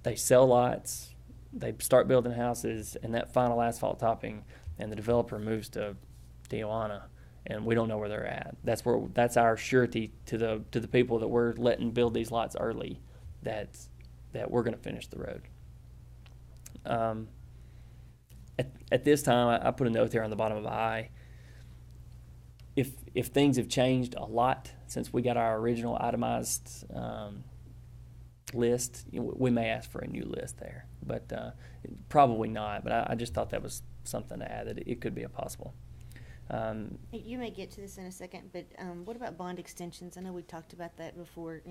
S7: they sell lots, they start building houses, and that final asphalt topping, and the developer moves to Tijuana, and we don't know where they're at. That's our surety to the people that we're letting build these lots early, that we're going to finish the road. At this time, I put a note there on the bottom of I. If things have changed a lot since we got our original itemized list, we may ask for a new list there, but probably not. But I just thought that was something to add, that it could be a possible.
S2: You may get to this in a second, but what about bond extensions? I know we talked about that before.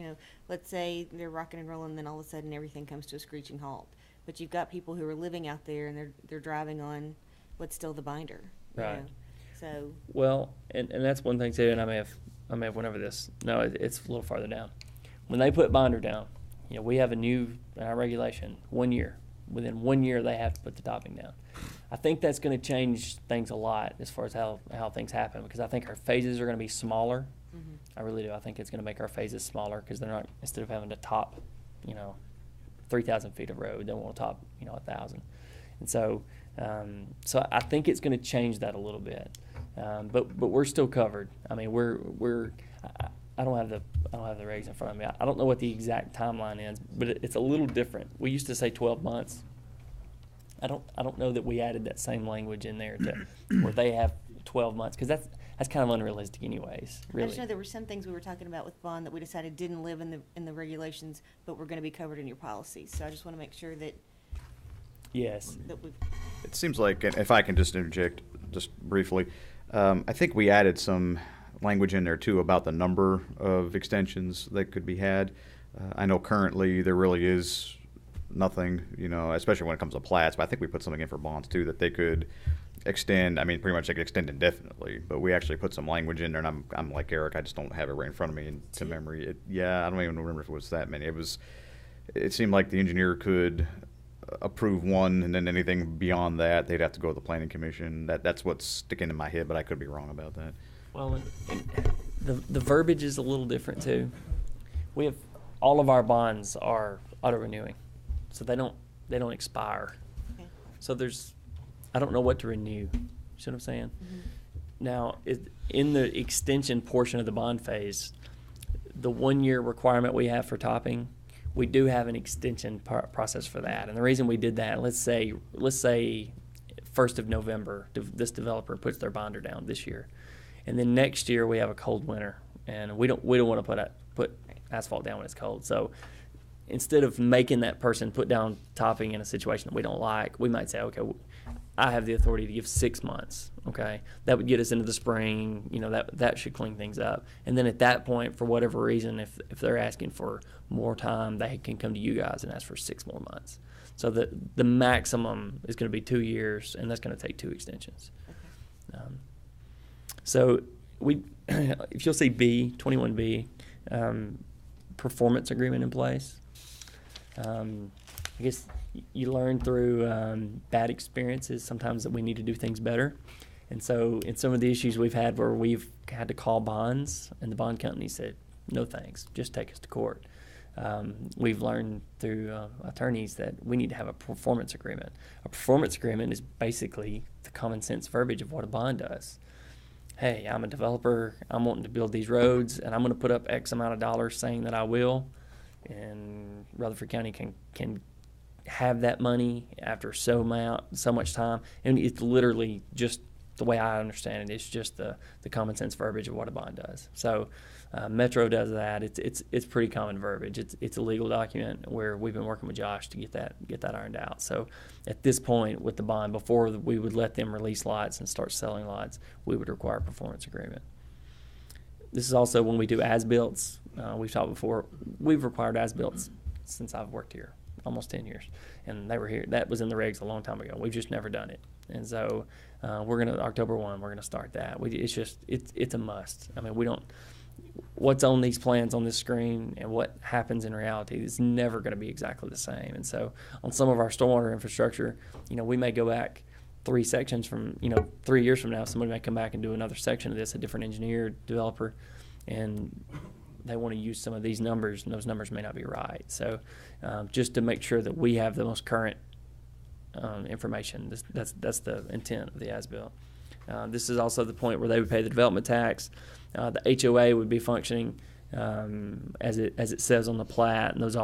S2: Let's say they're rocking and rolling, and then all of a sudden everything comes to a screeching halt. But you've got people who are living out there, and they're driving on what's still the binder.
S7: Right.
S2: So.
S7: Well, and that's one thing too, and I may have went over this. No, it's a little farther down. When they put binder down, we have a new regulation, 1 year. Within 1 year, they have to put the topping down. I think that's going to change things a lot as far as how things happen, because I think our phases are going to be smaller.
S2: Mm-hmm.
S7: I really do. I think it's going to make our phases smaller, because they're not, instead of having to top, 3,000 feet of road, they want to top, 1,000. And so I think it's going to change that a little bit. But we're still covered. I mean, I don't have the regs in front of me. I don't know what the exact timeline is, but it's a little different. We used to say 12 months. I don't know that we added that same language in there to where they have 12 months, because that's kind of unrealistic anyways. Really.
S2: I just know there were some things we were talking about with bond that we decided didn't live in the regulations, but were going to be covered in your policy. So I just want to make sure that.
S7: Yes.
S2: That we.
S4: It seems like, and if I can just interject just briefly, I think we added some language in there too about the number of extensions that could be had. I know currently there really is nothing, especially when it comes to plats, but I think we put something in for bonds too, that they could extend. I mean, pretty much they could extend indefinitely, but we actually put some language in there, and I'm like Eric, I just don't have it right in front of me to memory. I don't even remember if it was that many. It seemed like the engineer could approve one, and then anything beyond that, they'd have to go to the planning commission. That's what's sticking in my head, but I could be wrong about that.
S7: Well, and the verbiage is a little different too. We have all of our bonds are auto renewing, so they don't expire.
S2: Okay.
S7: So I don't know what to renew. You see what I'm saying?
S2: Mm-hmm.
S7: Now, in the extension portion of the bond phase, the 1 year requirement we have for topping, we do have an extension process for that. And the reason we did that, let's say 1st of November, this developer puts their binder down this year, and then next year we have a cold winter, and we don't want to put asphalt down when it's cold. So instead of making that person put down topping in a situation that we don't like, we might say, okay, I have the authority to give 6 months. Okay, that would get us into the spring. That should clean things up. And then at that point, for whatever reason, if they're asking for more time, they can come to you guys and ask for 6 more months. So the maximum is going to be 2 years, and that's going to take 2 extensions.
S2: Okay.
S7: So if you'll see B, 21B, performance agreement in place. I guess you learn through bad experiences sometimes that we need to do things better. And so in some of the issues we've had where we've had to call bonds and the bond company said, no thanks, just take us to court. We've learned through attorneys that we need to have a performance agreement. A performance agreement is basically the common sense verbiage of what a bond does. Hey, I'm a developer, I'm wanting to build these roads, and I'm going to put up X amount of dollars saying that I will, and Rutherford County can have that money after so much time. And it's literally just the way I understand it. It's just the common sense verbiage of what a bond does. So Metro does that. It's pretty common verbiage. It's a legal document where we've been working with Josh to get that ironed out. So at this point with the bond, before we would let them release lots and start selling lots, we would require a performance agreement. This is also when we do as-builts. We've talked before. We've required as-builts since I've worked here. almost 10 years, and they were here. That was in the regs a long time ago. We've just never done it, and so we're gonna October 1. We're gonna start that. It's a must. I mean, we don't. What's on these plans on this screen and what happens in reality is never going to be exactly the same. And so on some of our stormwater infrastructure, we may go back 3 sections from, 3 years from now, somebody may come back and do another section of this, a different engineer, developer, and they want to use some of these numbers, and those numbers may not be right. So just to make sure that we have the most current information, that's the intent of the as-built. This is also the point where they would pay the development tax. The HOA would be functioning as it says on the plat, and those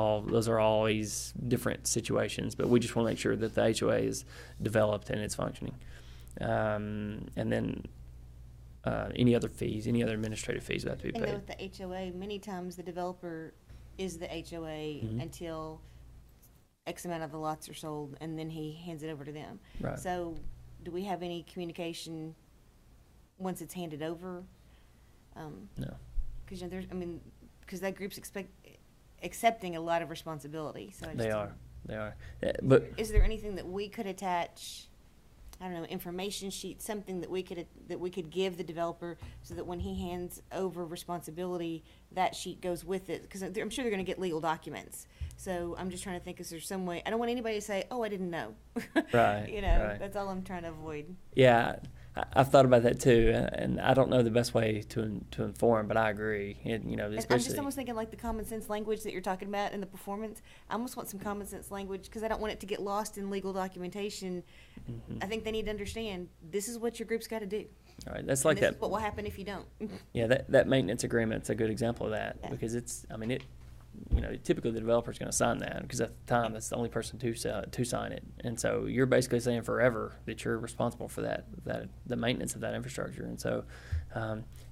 S7: are always different situations. But we just want to make sure that the HOA is developed and it's functioning. And then any other fees, any other administrative fees would have to be
S2: And
S7: paid.
S2: then with the HOA, many times the developer is the HOA until X amount of the lots are sold, and then he hands it over to them.
S7: Right.
S2: So do we have any communication once it's handed over?
S7: No.
S2: Because because that group's accepting a lot of responsibility. So
S7: They are. But
S2: Is there anything that we could attach? I don't know, information sheet, something that we could give the developer so that when he hands over responsibility, that sheet goes with it. Because I'm sure they're going to get legal documents. So I'm just trying to think, is there some way? I don't want anybody to say, "Oh, I didn't know."
S7: Right, right.
S2: That's all I'm trying to avoid.
S7: yeah, I've thought about that too, and I don't know the best way to inform, but I agree.
S2: And I'm just
S7: Especially
S2: almost thinking like the common sense language that you're talking about in the performance. I almost want some common sense language because I don't want it to get lost in legal documentation. I think they need to understand this is what your group's got to do.
S7: all right, that's like
S2: and this
S7: that.
S2: is what will happen if you don't.
S7: Yeah, that maintenance agreement's a good example of that
S2: Yeah.
S7: because typically the developer's going to sign that because at the time that's the only person to sign it, and so you're basically saying forever that you're responsible for the maintenance of that infrastructure, and so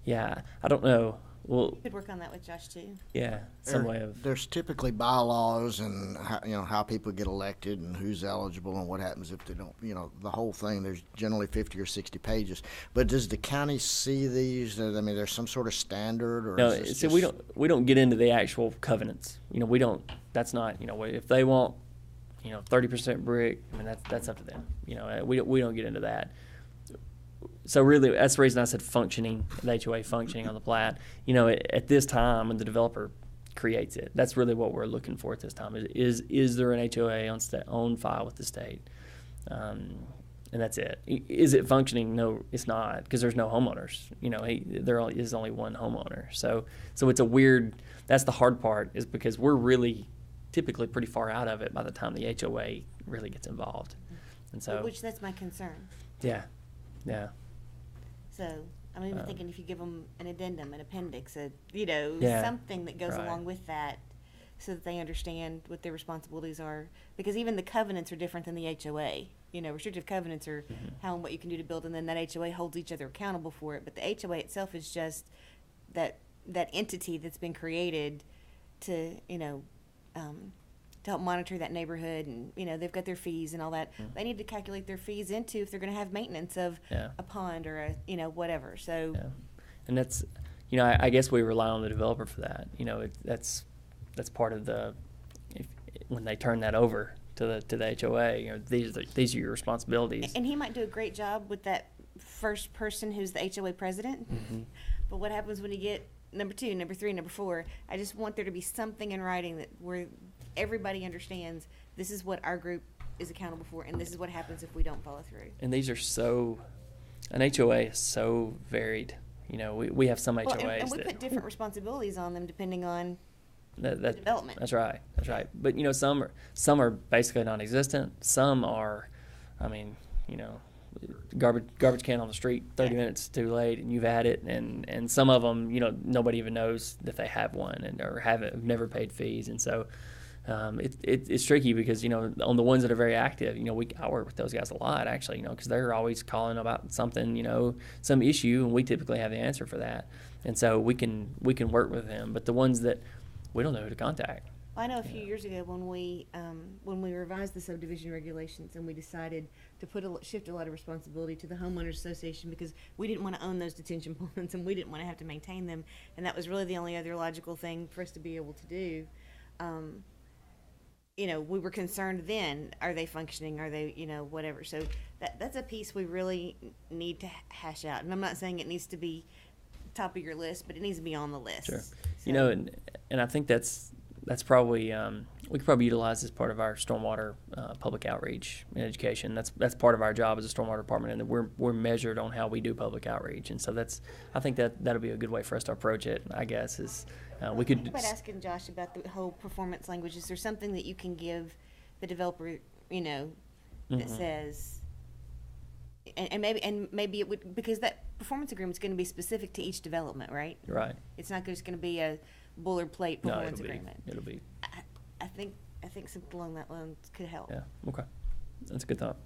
S7: yeah, I don't know. Well,
S2: Could work on that with Josh too.
S7: yeah, some way of
S11: There's typically bylaws and how people get elected and who's eligible and what happens if they don't. The whole thing. There's generally 50 or 60 pages. But does the county see these? I mean, there's some sort of standard, or
S7: no.
S11: is this
S7: See,
S11: just-
S7: we don't get into the actual covenants. We don't. That's not. If they want 30% brick, I mean that's up to them. We don't get into that. So really, that's the reason I said functioning, the HOA functioning on the plat. At this time, when the developer creates it, that's really what we're looking for at this time. Is there an HOA on file with the state? And that's it. Is it functioning? No, it's not, because there's no homeowners. There is only one homeowner. So it's a weird. That's the hard part, is because we're really typically pretty far out of it by the time the HOA really gets involved. And so
S2: Which that's my concern.
S7: yeah.
S2: So I'm even thinking if you give them an addendum, an appendix,
S7: Yeah.
S2: something that goes
S7: Right.
S2: along with that, so that they understand what their responsibilities are. Because even the covenants are different than the HOA. Restrictive covenants are how and what you can do to build, and then that HOA holds each other accountable for it. But the HOA itself is just that entity that's been created to to help monitor that neighborhood, and they've got their fees and all that. They need to calculate their fees into if they're going to have maintenance of
S7: Yeah.
S2: a pond or whatever. So
S7: Yeah. And that's, I guess we rely on the developer for that. That's part of when they turn that over to the HOA. These are your responsibilities.
S2: and he might do a great job with that first person who's the HOA president. But what happens when you get number 2, number 3, number 4? I just want there to be something in writing where everybody understands this is what our group is accountable for, and this is what happens if we don't follow through.
S7: And these are an HOA is so varied. We have some HOAs
S2: Well, and we
S7: that
S2: put different responsibilities on them depending on
S7: that
S2: development.
S7: That's right. But some are basically non-existent. Some are, garbage can on the street 30 minutes too late, and you've had it. And some of them, nobody even knows that they have one, or have never paid fees. And so it's tricky because on the ones that are very active, I work with those guys a lot actually, because they're always calling about something, some issue, and we typically have the answer for that. And so we can work with them. But the ones that we don't know who to contact.
S2: I know a few years ago when we revised the subdivision regulations and we decided to shift a lot of responsibility to the homeowners association because we didn't want to own those detention ponds and we didn't want to have to maintain them, and that was really the only other logical thing for us to be able to do. you know, we were concerned then, are they functioning, are they, you know, whatever. So that's a piece we really need to hash out. And I'm not saying it needs to be top of your list, but it needs to be on the list.
S7: Sure.
S2: So-
S7: You know, and I think that's probably we could probably utilize as part of our stormwater public outreach and education. That's part of our job as a stormwater department, and that we're measured on how we do public outreach. And so I think that'll be a good way for us to approach it. I guess is we could.
S2: Think about asking Josh about the whole performance language. Is there something that you can give the developer, you know, that says, and maybe it would, because that performance agreement is going to be specific to each development, right?
S7: Right.
S2: It's not just going to be a boilerplate
S7: No,
S2: performance agreement.
S7: it'll be.
S2: I think something along that line could help.
S7: Yeah. Okay. That's a good thought.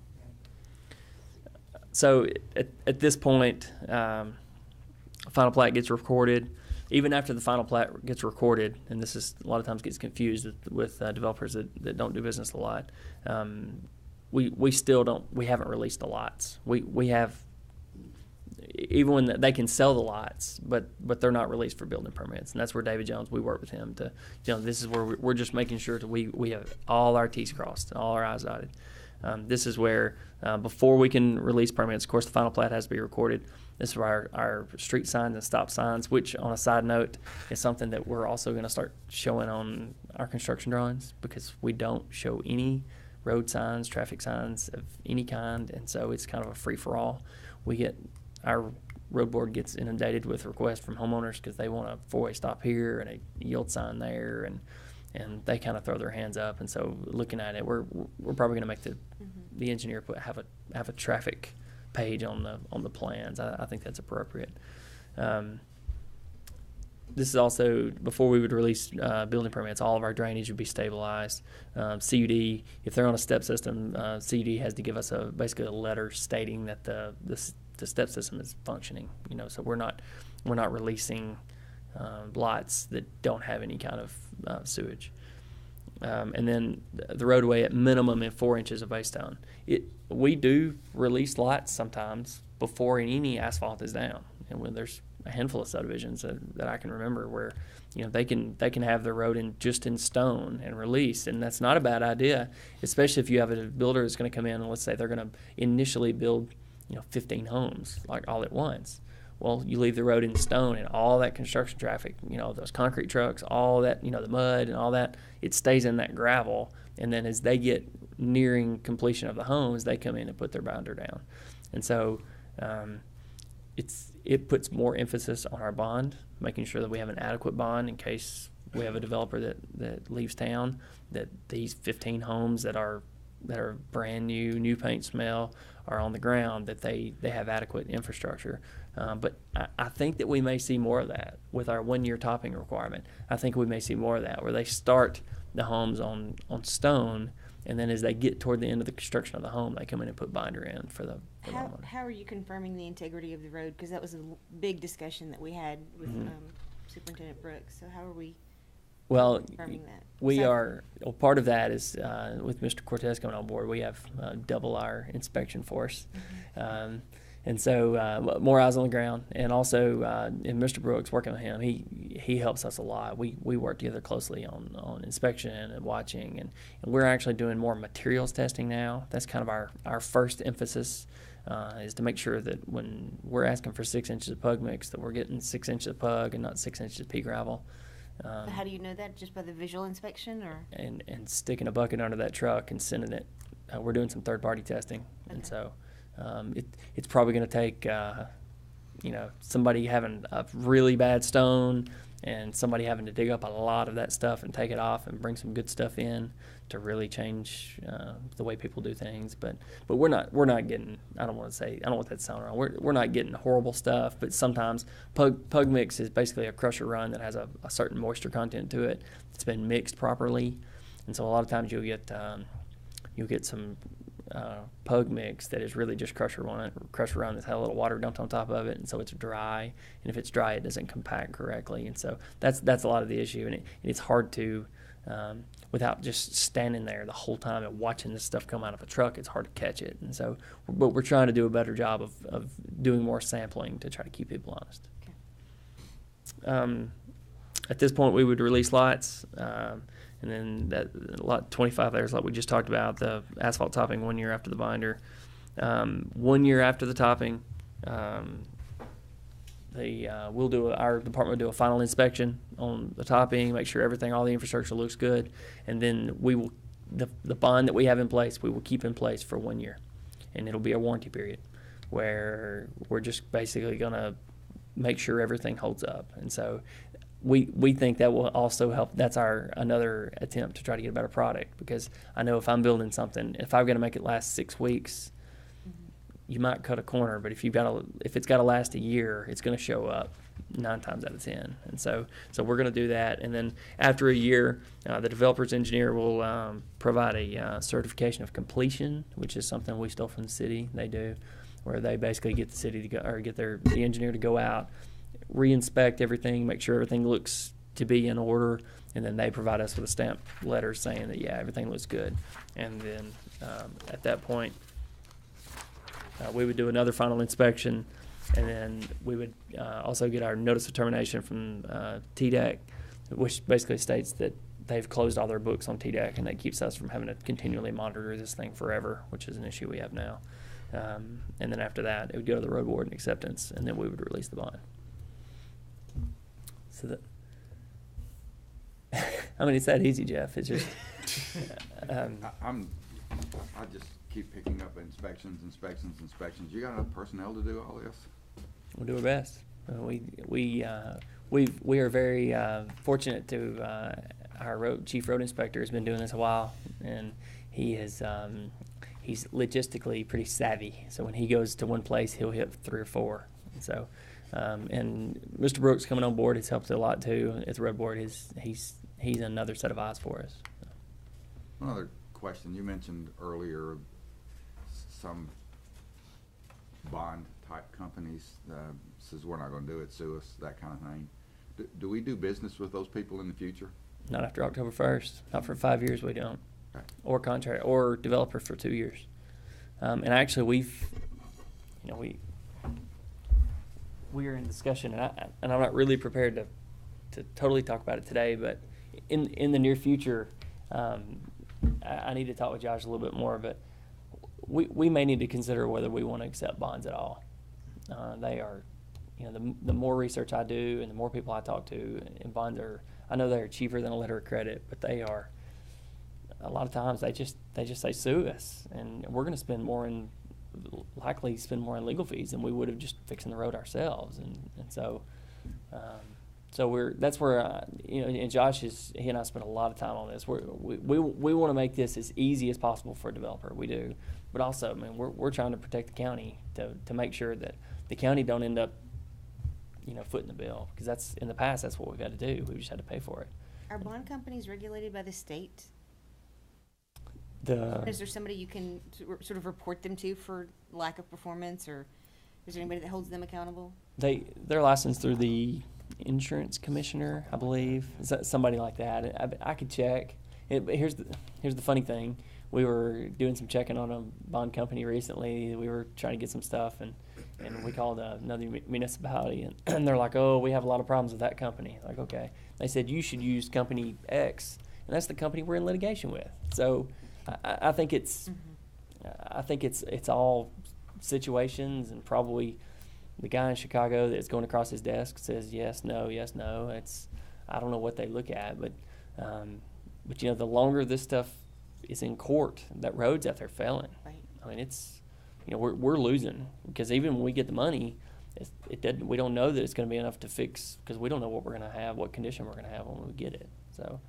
S7: So at this point, final plat gets recorded. Even after the final plat gets recorded, and this is a lot of times gets confused with developers that don't do business a lot. We still don't. We haven't released the lots. We have, even when they can sell the lots, but they're not released for building permits, and that's where David Jones. We work with him to, you know, this is where we're just making sure that we have all our T's crossed, all our I's dotted. This is where before we can release permits, of course, the final plat has to be recorded. This is where our street signs and stop signs, which on a side note is something that we're also going to start showing on our construction drawings, because we don't show any road signs, traffic signs of any kind, and so it's kind of a free-for-all. Our road board gets inundated with requests from homeowners because they want a four-way stop here and a yield sign there, and they kind of throw their hands up. And so looking at it, we're probably going to make the engineer have a traffic page on the plans. I think that's appropriate. This is also, before we would release building permits, all of our drainage would be stabilized. CUD, if they're on a step system, CUD has to give us basically a letter stating that the step system is functioning. You know, so we're not releasing lots that don't have any kind of sewage. And then the roadway at minimum in 4 inches of base stone. We do release lots sometimes before any asphalt is down, and when there's a handful of subdivisions that I can remember where, you know, they can have their road in stone and release, and that's not a bad idea, especially if you have a builder that's going to come in and let's say they're going to initially build, you know, 15 homes like all at once. Well, you leave the road in stone, and all that construction traffic, you know, those concrete trucks, all that, you know, the mud and all that, it stays in that gravel. And then as they get nearing completion of the homes, they come in and put their binder down. And so it puts more emphasis on our bond, making sure that we have an adequate bond in case we have a developer that leaves town, that these 15 homes that are brand new paint smell, are on the ground, that they have adequate infrastructure. But I think that we may see more of that with our 1 year topping requirement. I think we may see more of that where they start the homes on stone, and then as they get toward the end of the construction of the home, they come in and put binder in for the homeowner.
S2: How are you confirming the integrity of the road? Because that was a big discussion that we had with Superintendent Brooks. So how are we confirming that?
S7: Part of that is with Mr. Cortez coming on board, we have double our inspection force. And so more eyes on the ground, and also and Mr. Brooks, working with him, he helps us a lot. We work together closely on inspection and watching, and we're actually doing more materials testing now. That's kind of our first emphasis, is to make sure that when we're asking for 6 inches of pug mix, that we're getting 6 inches of pug and not 6 inches of pea gravel.
S2: How do you know that? Just by the visual inspection, or?
S7: And sticking a bucket under that truck and sending it. We're doing some third-party testing, and so it's probably going to take somebody having a really bad stone and somebody having to dig up a lot of that stuff and take it off and bring some good stuff in to really change the way people do things. But we're not getting, I don't want that to sound wrong. We're not getting horrible stuff, but sometimes pug mix is basically a crusher run that has a certain moisture content to it. It's been mixed properly, and so a lot of times you'll get some pug mix that is really just crusher run that's had a little water dumped on top of it, and so it's dry, and if it's dry it doesn't compact correctly, and so that's a lot of the issue, and it's hard to without just standing there the whole time and watching this stuff come out of a truck, it's hard to catch it. And so but we're trying to do a better job of doing more sampling to try to keep people honest.
S2: Okay.
S7: At this point we would release lots. And then that lot 25 there is like we just talked about, the asphalt topping 1 year after the binder. 1 year after the topping, our department will do a final inspection on the topping, make sure all the infrastructure looks good, and then we will the bond that we have in place, we will keep in place for 1 year, and it'll be a warranty period where we're just basically gonna make sure everything holds up. And so we think that will also help. That's another attempt to try to get a better product, because I know if I'm building something, if I've got to make it last 6 weeks, you might cut a corner, but if it's got to last a year, it's going to show up 9 times out of 10. And so we're going to do that. And then after a year, the developer's engineer will provide a certification of completion, which is something we stole from the city. They do, where they basically get the city to go, or get the engineer to go out, re-inspect everything, make sure everything looks to be in order, and then they provide us with a stamp letter saying that, yeah, everything looks good. And then at that point, we would do another final inspection, and then we would also get our notice of termination from TDEC, which basically states that they've closed all their books on TDEC, and that keeps us from having to continually monitor this thing forever, which is an issue we have now. And then after that, it would go to the road board and acceptance, and then we would release the bond. So that, I mean, it's that easy, Jeff. It's just,
S1: I just keep picking up inspections. You got enough personnel to do all this?
S7: we'll do our best. We are very fortunate to our chief road inspector has been doing this a while, and he is he's logistically pretty savvy. So when he goes to one place, he'll hit 3 or 4. And so, and Mr. Brooks coming on board has helped a lot too. At the road board, he's another set of eyes for us.
S1: One other question. You mentioned earlier some bond type companies says we're not going to do it, sue us, that kind of thing. Do we do business with those people in the future?
S7: Not after October 1st. Not for 5 years, we don't.
S1: Okay.
S7: Or contract, or developer for 2 years. And actually, we are in discussion, and I'm not really prepared to totally talk about it today, but in the near future, I need to talk with Josh a little bit more, but we may need to consider whether we want to accept bonds at all. They are, the more research I do and the more people I talk to, and bonds are, I know they're cheaper than a letter of credit, but they are, a lot of times they just say sue us, and we're going to likely spend more in legal fees than we would have just fixing the road ourselves. And so that's where, and Josh he and I spent a lot of time on this. We want to make this as easy as possible for a developer. We do. But also, I mean, we're trying to protect the county to make sure that the county don't end up, footing the bill, because in the past, that's what we've had to do. We just had to pay for it.
S2: Are bond companies regulated by the state?
S7: The
S2: Is there somebody you can sort of report them to for lack of performance, or is there anybody that holds them accountable?
S7: they're licensed through the insurance commissioner, I believe. Is that somebody like that? I could check. But here's the funny thing. We were doing some checking on a bond company recently. We were trying to get some stuff, and we called another municipality, and they're like, "Oh, we have a lot of problems with that company." Like, okay. They said you should use company X, and that's the company we're in litigation with. So I think it's all situations, and probably the guy in Chicago that's going across his desk says yes, no, yes, no. I don't know what they look at, but the longer this stuff is in court, that road's out there failing.
S2: Right.
S7: I mean, we're losing, because even when we get the money, we don't know that it's going to be enough to fix, because we don't know what we're going to have, what condition we're going to have when we get it. So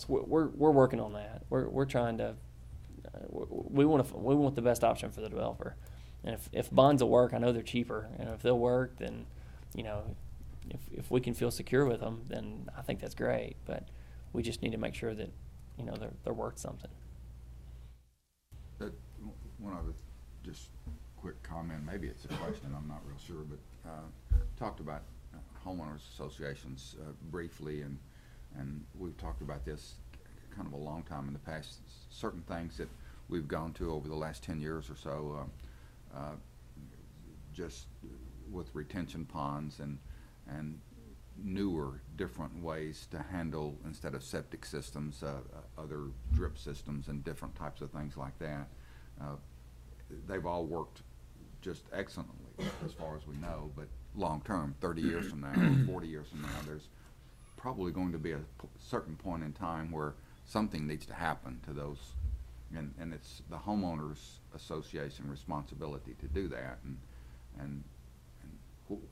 S7: we're working on that. We're trying to. We want the best option for the developer, and if bonds will work, I know they're cheaper, and if they'll work, then if we can feel secure with them, then I think that's great. But we just need to make sure that they're worth something.
S1: One other just quick comment, maybe it's a question, I'm not real sure, but talked about homeowners associations briefly, and we've talked about this kind of a long time in the past. Certain things that we've gone to over the last 10 years or so, just with retention ponds and newer, different ways to handle, instead of septic systems, other drip systems and different types of things like that. They've all worked just excellently as far as we know, but long-term, 30 years from now, or 40 years from now, there's probably going to be a certain point in time where something needs to happen to those, and it's the homeowners association responsibility to do that. And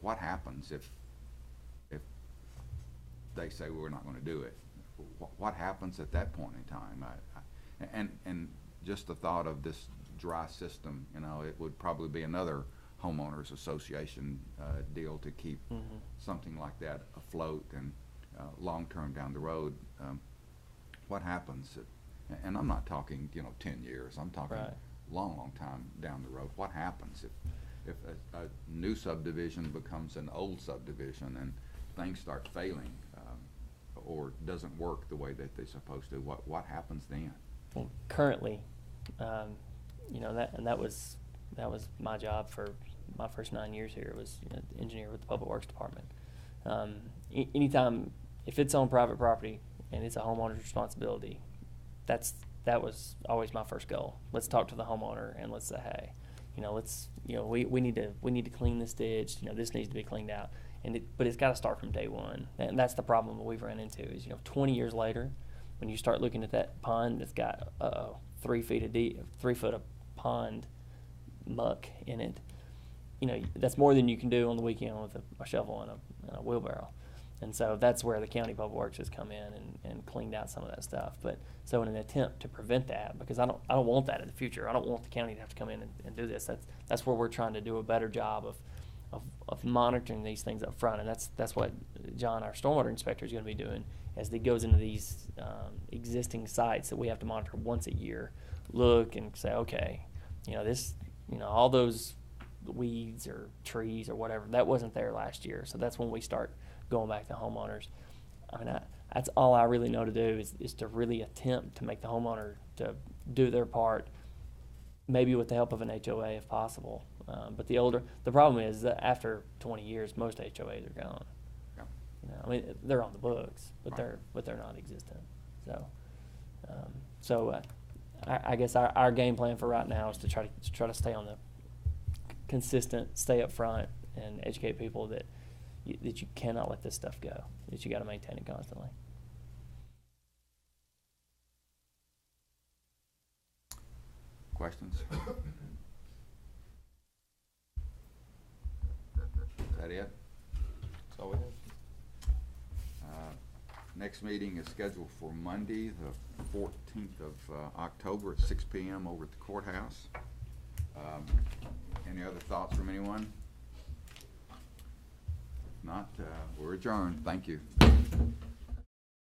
S1: what happens if they say we're not going to do it? What happens at that point in time? And just the thought of this dry system, you know, it would probably be another homeowners association deal to keep something like that afloat, and long-term down the road, what happens? And I'm not talking, 10 years. I'm talking
S7: Right.
S1: long time down the road. What happens if a new subdivision becomes an old subdivision and things start failing, or doesn't work the way that they're supposed to? What happens then?
S7: Well, currently, that was my job for my first 9 years here. Was engineer with the Public Works Department. Anytime if it's on private property and it's a homeowner's responsibility, that was always my first goal. Let's talk to the homeowner and let's say, hey, we need to clean this ditch. This needs to be cleaned out. But it's got to start from day one, and that's the problem that we've run into. Is 20 years later, when you start looking at that pond that's got 3 foot of pond muck in it, that's more than you can do on the weekend with a shovel and a wheelbarrow. And so that's where the county public works has come in and cleaned out some of that stuff. But so in an attempt to prevent that, because I don't want that in the future. I don't want the county to have to come in and do this. That's where we're trying to do a better job of monitoring these things up front. And that's what John, our stormwater inspector, is going to be doing as he goes into these existing sites that we have to monitor once a year. Look and say, okay, all those weeds or trees or whatever, that wasn't there last year. So that's when we start going back to homeowners. That's all I really know to do is to really attempt to make the homeowner to do their part, maybe with the help of an HOA if possible. But the problem is that after 20 years, most HOAs are gone.
S1: Yeah.
S7: They're on the books, but
S1: Right.
S7: they're not existent. So, I guess our game plan for right now is to try to stay on the consistent, stay up front, and educate people that you cannot let this stuff go. That you got to maintain it constantly.
S1: Questions? Is that it?
S7: That's all we have.
S1: Next meeting is scheduled for Monday, the 14th of October at 6 p.m. over at the courthouse. Any other thoughts from anyone? If not, we're adjourned. Thank you.